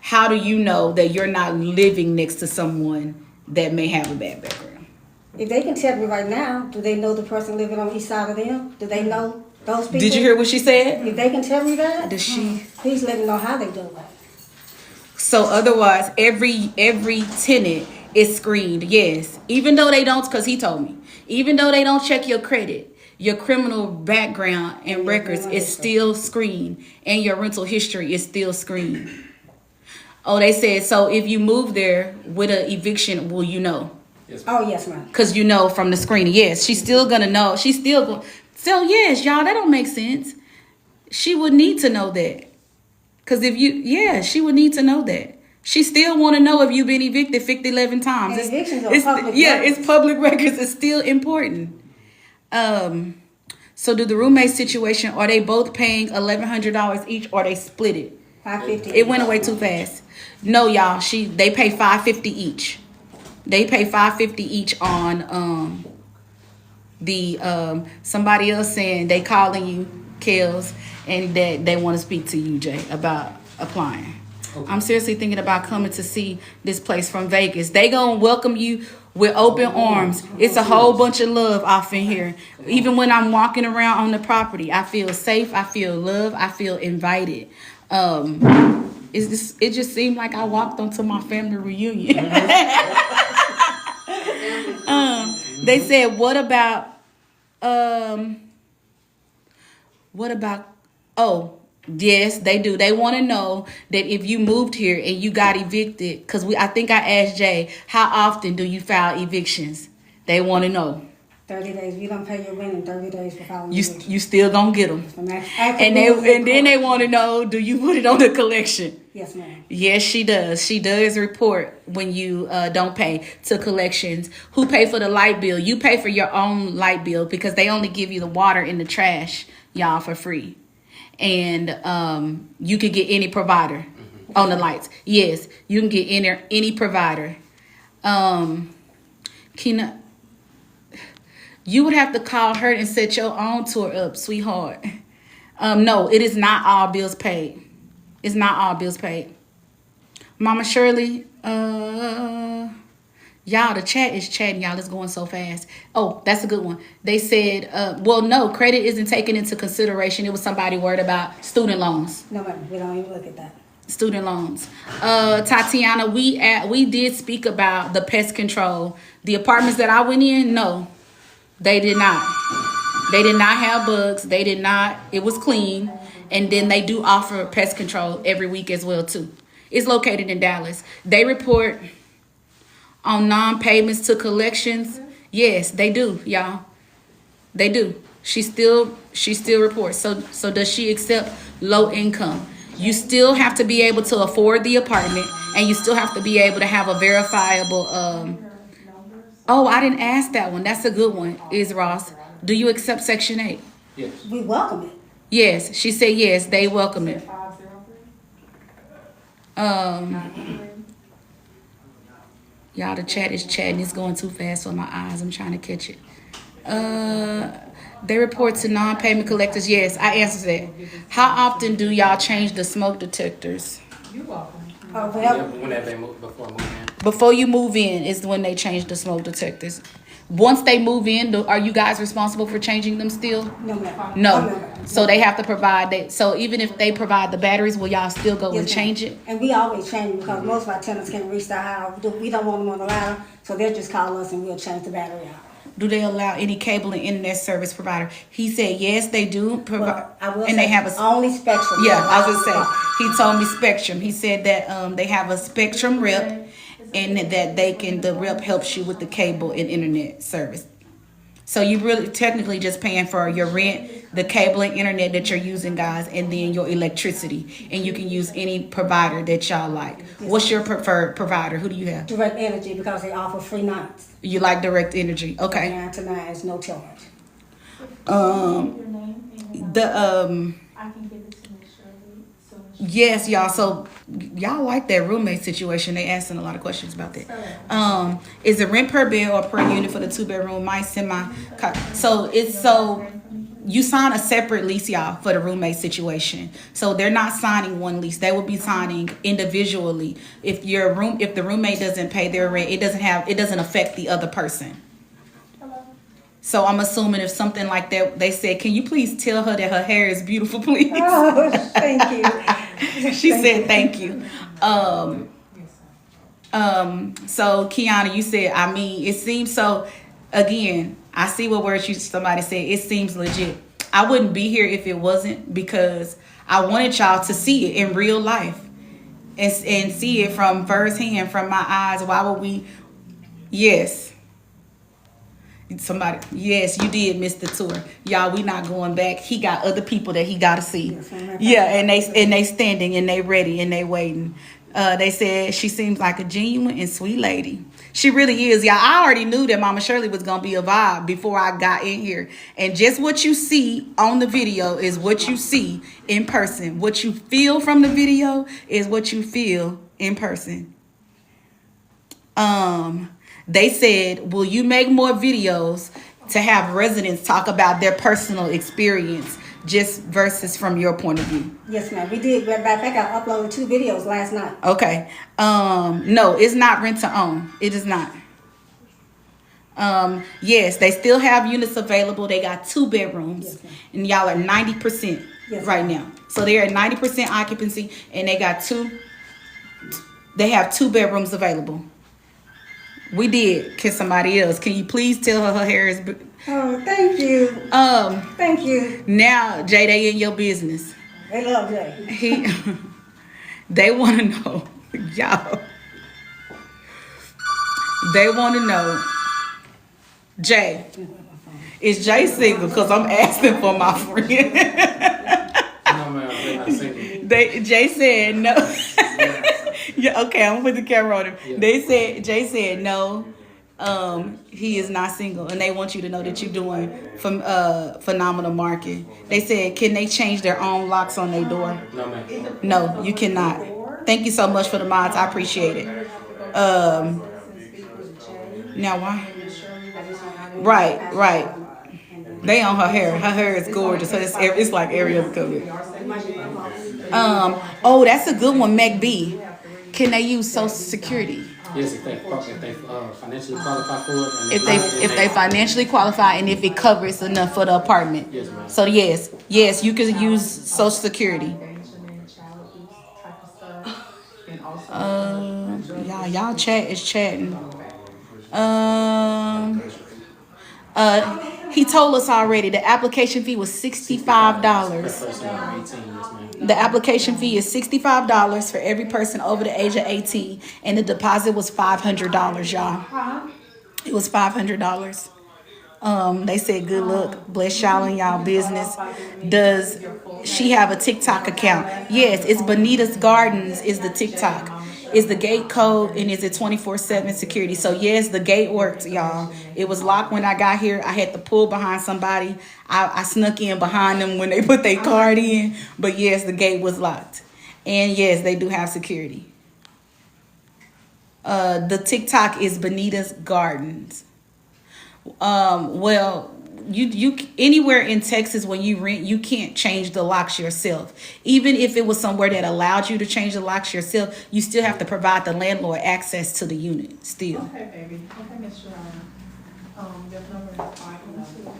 how do you know that you're not living next to someone that may have a bad background. If they can tell me right now, do they know the person living on each side of them? Do they know those people? Did you hear what she said? If they can tell me that, Does she? please let me know how they do it. So otherwise, every tenant is screened. Yes, even though they don't, because he told me, even though they don't check your credit, your criminal background and records is still screened, and your rental history is still screened. Oh, they said, so if you move there with an eviction, will you know? Oh, yes, ma'am. Because you know from the screening. Yes, she's still going to know. She's still going. So, yes, y'all, that don't make sense. She would need to know that. Because she would need to know that. She still want to know if you've been evicted 11 times. And evictions are public records. It's public records. It's still important. So do the roommate situation, are they both paying $1,100 each, or they split it? $550. It went away too fast. No, y'all, they pay $550 each. They pay $550 each on somebody else saying they calling you, Kels, and that they want to speak to you, Jay, about applying. Okay. I'm seriously thinking about coming to see this place from Vegas. They gonna welcome you with open arms. It's a whole bunch of love off in here. Even when I'm walking around on the property, I feel safe, I feel loved, I feel invited. It just seemed like I walked onto my family reunion. They said, what about, oh, yes, they do. They want to know that if you moved here and you got evicted, because I think I asked Jay, how often do you file evictions? They want to know. 30 days. If you don't pay your rent in 30 days for filing eviction. You still gonna get them. And then they want to know, do you put it on the collection? Yes, ma'am. Yes, she does. She does report when you don't pay to collections. Who pay for the light bill? You pay for your own light bill because they only give you the water and the trash, y'all, for free. And you can get any provider on the lights. Yes, you can get any provider. You would have to call her and set your own tour up, sweetheart. No, it is not all bills paid. It's not all bills paid. Mama Shirley, y'all, the chat is chatting. Y'all, it's going so fast. Oh, that's a good one. They said, well, no, credit isn't taken into consideration. It was somebody worried about student loans. No, ma'am, we don't even look at that. Student loans. Tatiana, we did speak about the pest control. The apartments that I went in, no, they did not. They did not have bugs. They did not. It was clean. And then they do offer pest control every week as well, too. It's located in Dallas. They report on non-payments to collections. Yes, they do, y'all. They do. She still reports. So does she accept low income? You still have to be able to afford the apartment, and you still have to be able to have a verifiable. Oh, I didn't ask that one. That's a good one. Is Ross? Do you accept Section 8? Yes. We welcome it. Yes, she said yes. They welcome it. Y'all, the chat is chatting. It's going too fast for my eyes. I'm trying to catch it. They report to non-payment collectors. Yes, I answered that. How often do y'all change the smoke detectors? Oh, Yeah, well, whenever they move, before moving. Before you move in is when they change the smoke detectors. Once they move in, are you guys responsible for changing them still? no, ma'am. No. Oh, no. So they have to provide that. So even if they provide the batteries, will y'all still go and Yes, ma'am. change it? And we always change because most of our tenants can't reach the house. We don't want them on the ladder, so they'll just call us and we'll change the battery out. Do they allow any cable and internet service provider? He said yes, they do provide, Well, I will and say they have a. only Spectrum. Yeah, I was gonna say. He told me Spectrum. He said that they have a Spectrum rep, and that the rep helps you with the cable and internet service. So you really technically just paying for your rent, the cable and internet that you're using, guys, and then your electricity. And you can use any provider that y'all like. What's your preferred provider? Who do you have? Direct Energy because they offer free nights. You like Direct Energy? Okay. 9 to 9 is no charge. I can give it to Miss Shirley. Yes, y'all. So y'all like that roommate situation. They asking a lot of questions about that. Is it rent per bed or per unit for the 2-bedroom? My semi. So you sign a separate lease, y'all, for the roommate situation. So they're not signing one lease. They will be signing individually. If the roommate doesn't pay their rent, it doesn't affect the other person. So I'm assuming if something like that, they said, can you please tell her that her hair is beautiful, please? Oh, thank you. She said thank you. So Kiana, you said, I mean, it seems so. Again, I see what words somebody said. It seems legit. I wouldn't be here if it wasn't, because I wanted y'all to see it in real life and see it from firsthand, from my eyes. Why would we? Yes. Somebody, yes, you did miss the tour, y'all. We not going back. He got other people that he got to see. Yeah, and they standing and they ready and they waiting. They said she seems like a genuine and sweet lady. She really is, y'all. I already knew that Mama Shirley was gonna be a vibe before I got in here. And just what you see on the video is what you see in person. What you feel from the video is what you feel in person. They said, will you make more videos to have residents talk about their personal experience just versus from your point of view? Yes, ma'am. We did. Matter of fact, I uploaded 2 videos last night. Okay. No, it's not rent to own. It is not. Yes, they still have units available. They got 2 bedrooms. Yes, ma'am. And y'all are 90% Yes, right ma'am. now. So they're at 90% occupancy, and they have 2 bedrooms available. We did. Can somebody else? Can you please tell her hair is? Oh, thank you. Thank you. Now, Jay, they in your business. They love Jay. They want to know, y'all. They want to know, Jay, is Jay single? Because I'm asking for my friend. No, ma'am, they're not single. Jay said no. Yeah, okay, I'm gonna put the camera on him. Yeah. Jay said no, he is not single, and they want you to know that you're doing phenomenal marketing. They said, can they change their own locks on their door? No, ma'am. No, you cannot. Thank you so much for the mods. I appreciate it. Now why? Right. They on her hair. Her hair is gorgeous. It's like Ariel covered. Oh, that's a good one, Meg B. Can they use Social Security? Yes, if they financially qualify for it. If they financially qualify, and if it covers enough for the apartment. Yes, ma'am. So yes, you can use Social Security. Y'all chat is chatting. He told us already the application fee was $65. Person over 18, yes, ma'am. The application fee is $65 for every person over the age of 18, and the deposit was $500, y'all. It was $500. They said good luck, bless y'all in y'all business. Does she have a TikTok account? Yes, it's Bonita's Gardens is the TikTok. Is the gate code, and is it 24/7 security? So yes, the gate worked, y'all. It was locked when I got here. I had to pull behind somebody. I snuck in behind them when they put their card in. But yes, the gate was locked. And yes, they do have security. The TikTok is Bonita's Gardens. Well, you anywhere in Texas when you rent, you can't change the locks yourself. Even if it was somewhere that allowed you to change the locks yourself, you still have to provide the landlord access to the unit still. Okay, baby. Okay, Miss Sharon. Your number is 512.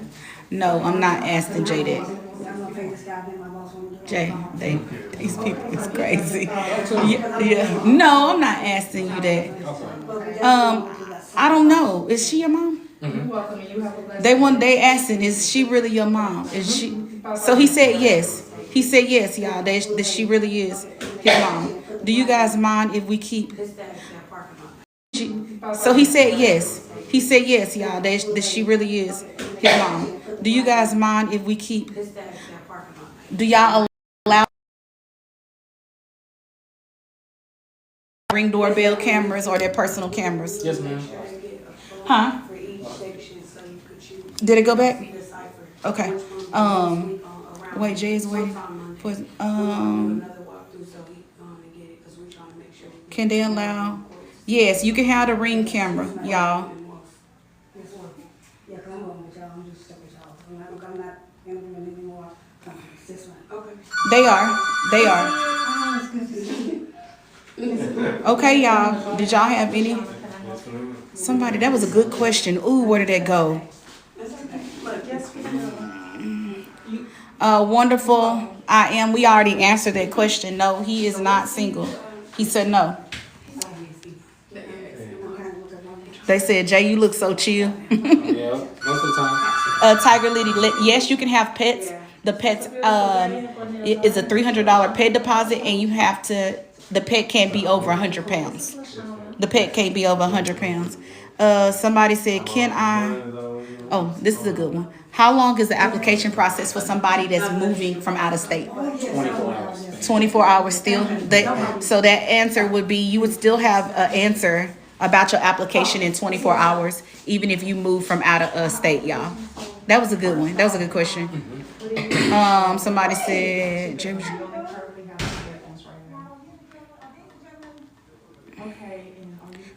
No, I'm not asking Jay that. I'm gonna pay this guy, then my boss wanna do it. Jay, these people is crazy. Yeah. No, I'm not asking you that. I don't know. Is she your mom? You're welcome, and you have a blessed They asking, is she really your mom? Is she? So he said yes. He said yes, y'all. That she really is his mom. Do you guys mind if we keep? So he said yes. He said yes, y'all. That she really is his mom. Do you guys mind if we keep? Do y'all allow Ring doorbell cameras or their personal cameras? Yes, ma'am. Huh? Did it go back? Okay. Wait, Jay is waiting for. Can they allow? Yes, you can have the Ring camera, y'all. Yeah, 'cause I'm going with y'all, I'm just stuck with y'all. I'm not interviewing anymore. It's this one. Okay. They are. Okay, y'all. Did y'all have any? Somebody, that was a good question. Ooh, where did that go? Wonderful. I am. We already answered that question. No, he is not single. He said no. They said, Jay, you look so chill. Yeah, most of the time. Tiger Lily, yes, you can have pets. The pets it is a $300 pet deposit, and you have to. The pet can't be over 100 pounds. The pet can't be over 100 pounds. Somebody said, can I? Oh, this is a good one. How long is the application process for somebody that's moving from out of state? 24 hours. 24 hours still. So that answer would be, you would still have an answer about your application in 24 hours, even if you move from out of state, y'all. That was a good one. That was a good question. Somebody said, James.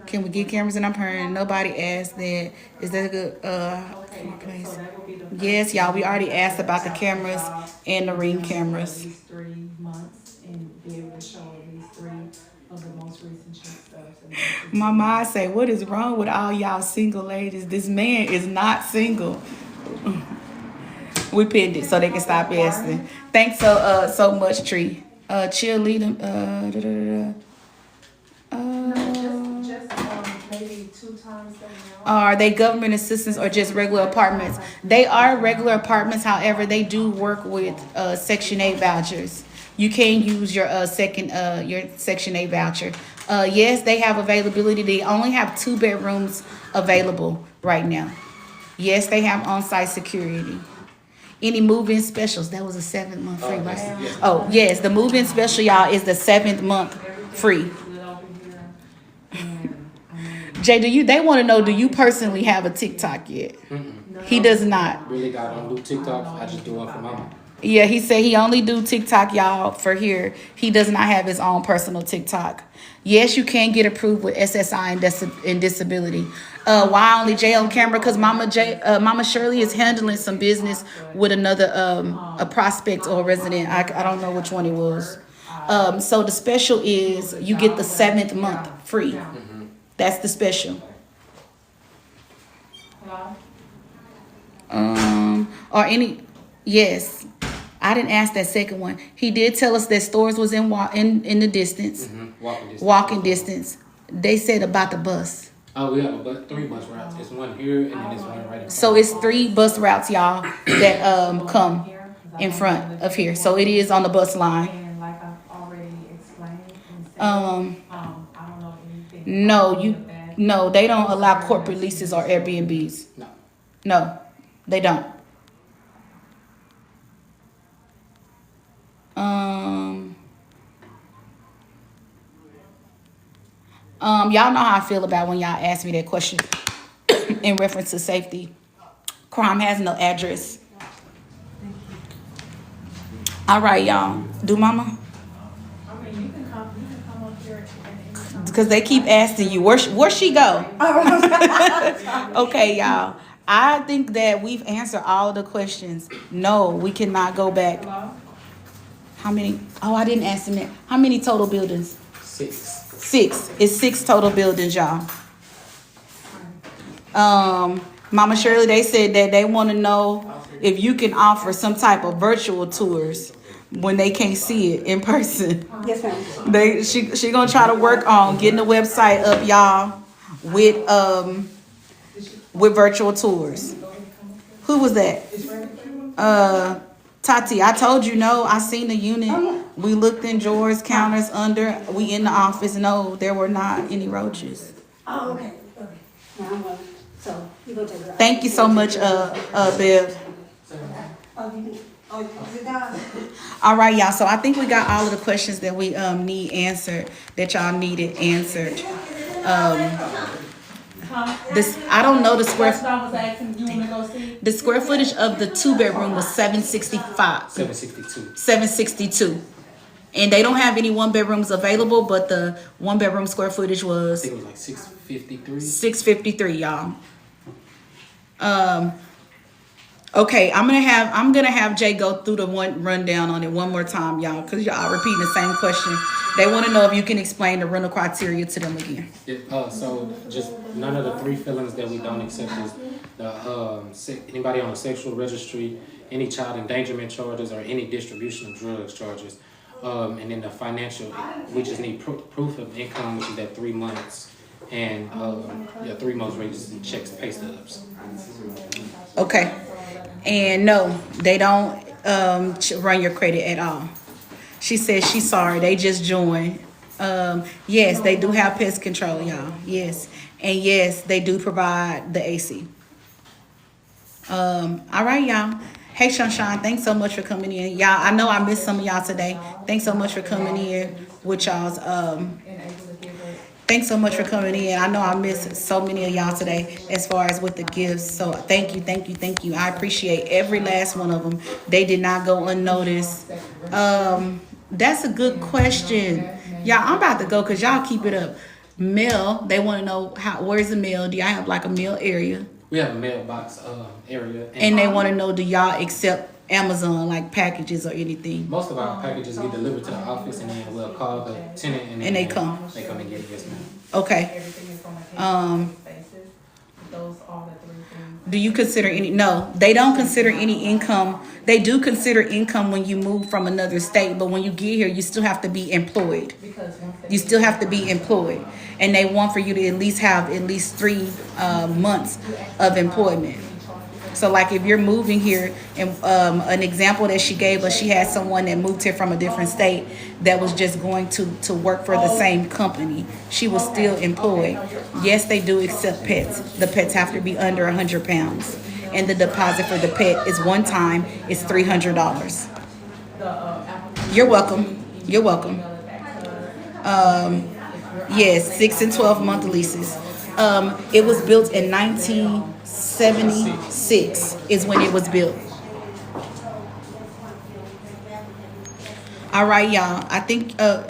Can we get cameras in our parent? Nobody asked that. Is that a good place? Yes, y'all. We already asked about the cameras and the Ring cameras. 3 months and be able to show at least 3 of the most recent check stubs. My mom say, what is wrong with all y'all single ladies? This man is not single. We pinned it so they can stop asking. Thanks so much, Tree. Cheerleader. Maybe 2 times a month. Are they government assistance or just regular apartments? They are regular apartments. However, they do work with Section 8 vouchers. You can use your your Section 8 voucher. Yes, they have availability. They only have 2 bedrooms available right now. Yes, they have on-site security. Any move-in specials? That was a 7th month free, right? Yes. Oh, yes, the move-in special, y'all, is the 7th month free. Jay, they want to know, do you personally have a TikTok yet? He does not. Really, I don't do TikTok. I just do one for mama. Yeah, he said he only do TikTok, y'all, for here. He does not have his own personal TikTok. Yes, you can get approved with SSI and disability. Why only Jay on camera? Because Mama Shirley is handling some business with another a prospect or a resident. I don't know which one it was. So the special is you get the 7th month free. That's the special. Or any, yes. I didn't ask that second one. He did tell us that stores was in the distance. Walking distance. They said about the bus. Oh, we have 3 bus routes. It's one here and then there's one right in front. So it's 3 bus routes, y'all, that come in front of here. So it is on the bus line. And like I've already explained and said, Um, I don't know anything. No, they don't allow corporate leases or Airbnbs. No, they don't. Y'all know how I feel about when y'all ask me that question in reference to safety. Crime has no address. All right, y'all. Do mama? I mean, you can come up here and Because they keep asking you, where she go? Okay, y'all. I think that we've answered all of the questions. No, we cannot go back. How many? Oh, I didn't ask them that. How many total buildings? 6. 6. It's 6 total buildings, y'all. Mama Shirley, they said that they want to know if you can offer some type of virtual tours when they can't see it in person. Yes, ma'am. She gonna try to work on getting the website up, y'all, with virtual tours. Who was that? Tati, I told you no. I seen the unit. Oh, yeah. We looked in drawers, counters, under. We in the office. No, there were not any roaches. Oh, okay, okay. Now I'm going, so you go take it out. Thank you so much, Bev. Is it done? All right, y'all. So I think we got all of the questions that we need answered, that y'all needed answered. This I don't know the square. That's what I was asking, you wanna go see? The square footage of the 2-bedroom was 765. 762. 762. And they don't have any 1-bedrooms available, but the 1-bedroom square footage I was think it was like 653. 653, y'all. Okay, I'm gonna have Jay go through the one rundown on it one more time, y'all, because y'all repeating the same question. They want to know if you can explain the rental criteria to them again. So just none of the 3 felons that we don't accept is the anybody on a sexual registry, any child endangerment charges, or any distribution of drugs charges. And then the financial, we just need proof of income, which is at 3 months, and 3 most recent checks, pay stubs. Okay. And no, they don't run your credit at all. She says she's sorry. They just joined. Yes, they do have pest control, y'all. Yes. And yes, they do provide the AC. All right, y'all. Hey, Sunshine, thanks so much for coming in. Y'all, I know I missed some of y'all today. Thanks so much for coming in with y'all's thanks so much for coming in. I know I missed so many of y'all today as far as with the gifts. So thank you. I appreciate every last one of them. They did not go unnoticed. That's a good question. Y'all, I'm about to go because y'all keep it up. Mail, they want to know where's the mail? Do y'all have like a mail area? We have a mailbox area. And they want to know, do y'all accept Amazon like packages or anything? Most of our packages get delivered to the office, and then we'll call the tenant, and they come. They come and get it. Yes, ma'am. Okay. Everything is from a basis. Those are the 3 things. Do you consider any? No, they don't consider any income. They do consider income when you move from another state, but when you get here, you still have to be employed. Because once they You still have to be employed, and they want for you to at least have at least 3 months of employment. So like if you're moving here, and an example that she gave us, she had someone that moved here from a different state that was just going to work for the same company. She was still employed. Yes, they do accept pets. The pets have to be under 100 pounds. And the deposit for the pet is one time, it's $300. You're welcome. You're welcome. Yes, 6 and 12 month leases. It was built in 1976 is when it was built. All right, y'all. I think your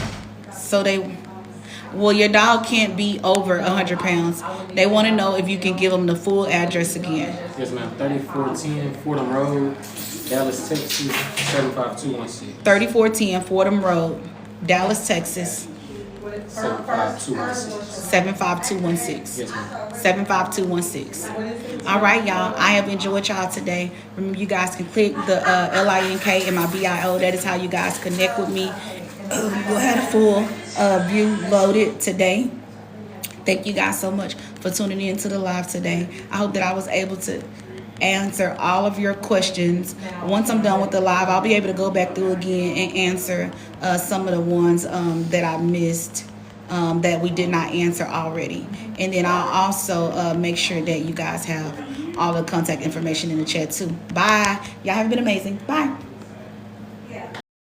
dog can't be over 100 pounds. They want to know if you can give them the full address again. Yes, ma'am. 3410 Fordham Road, Dallas, Texas, 75216. 3410 Fordham Road, Dallas, Texas. 75216. 75216. Yes, ma'am. 75216. All right, y'all. I have enjoyed y'all today. Remember, you guys can click the LINK and my BIO. That is how you guys connect with me. We'll have a full view loaded today. Thank you guys so much for tuning in to the live today. I hope that I was able to answer all of your questions. Once I'm done with the live, I'll be able to go back through again and answer some of the ones that I missed, that we did not answer already. And then I'll also make sure that you guys have all the contact information in the chat too. Bye. Y'all have been amazing. Bye.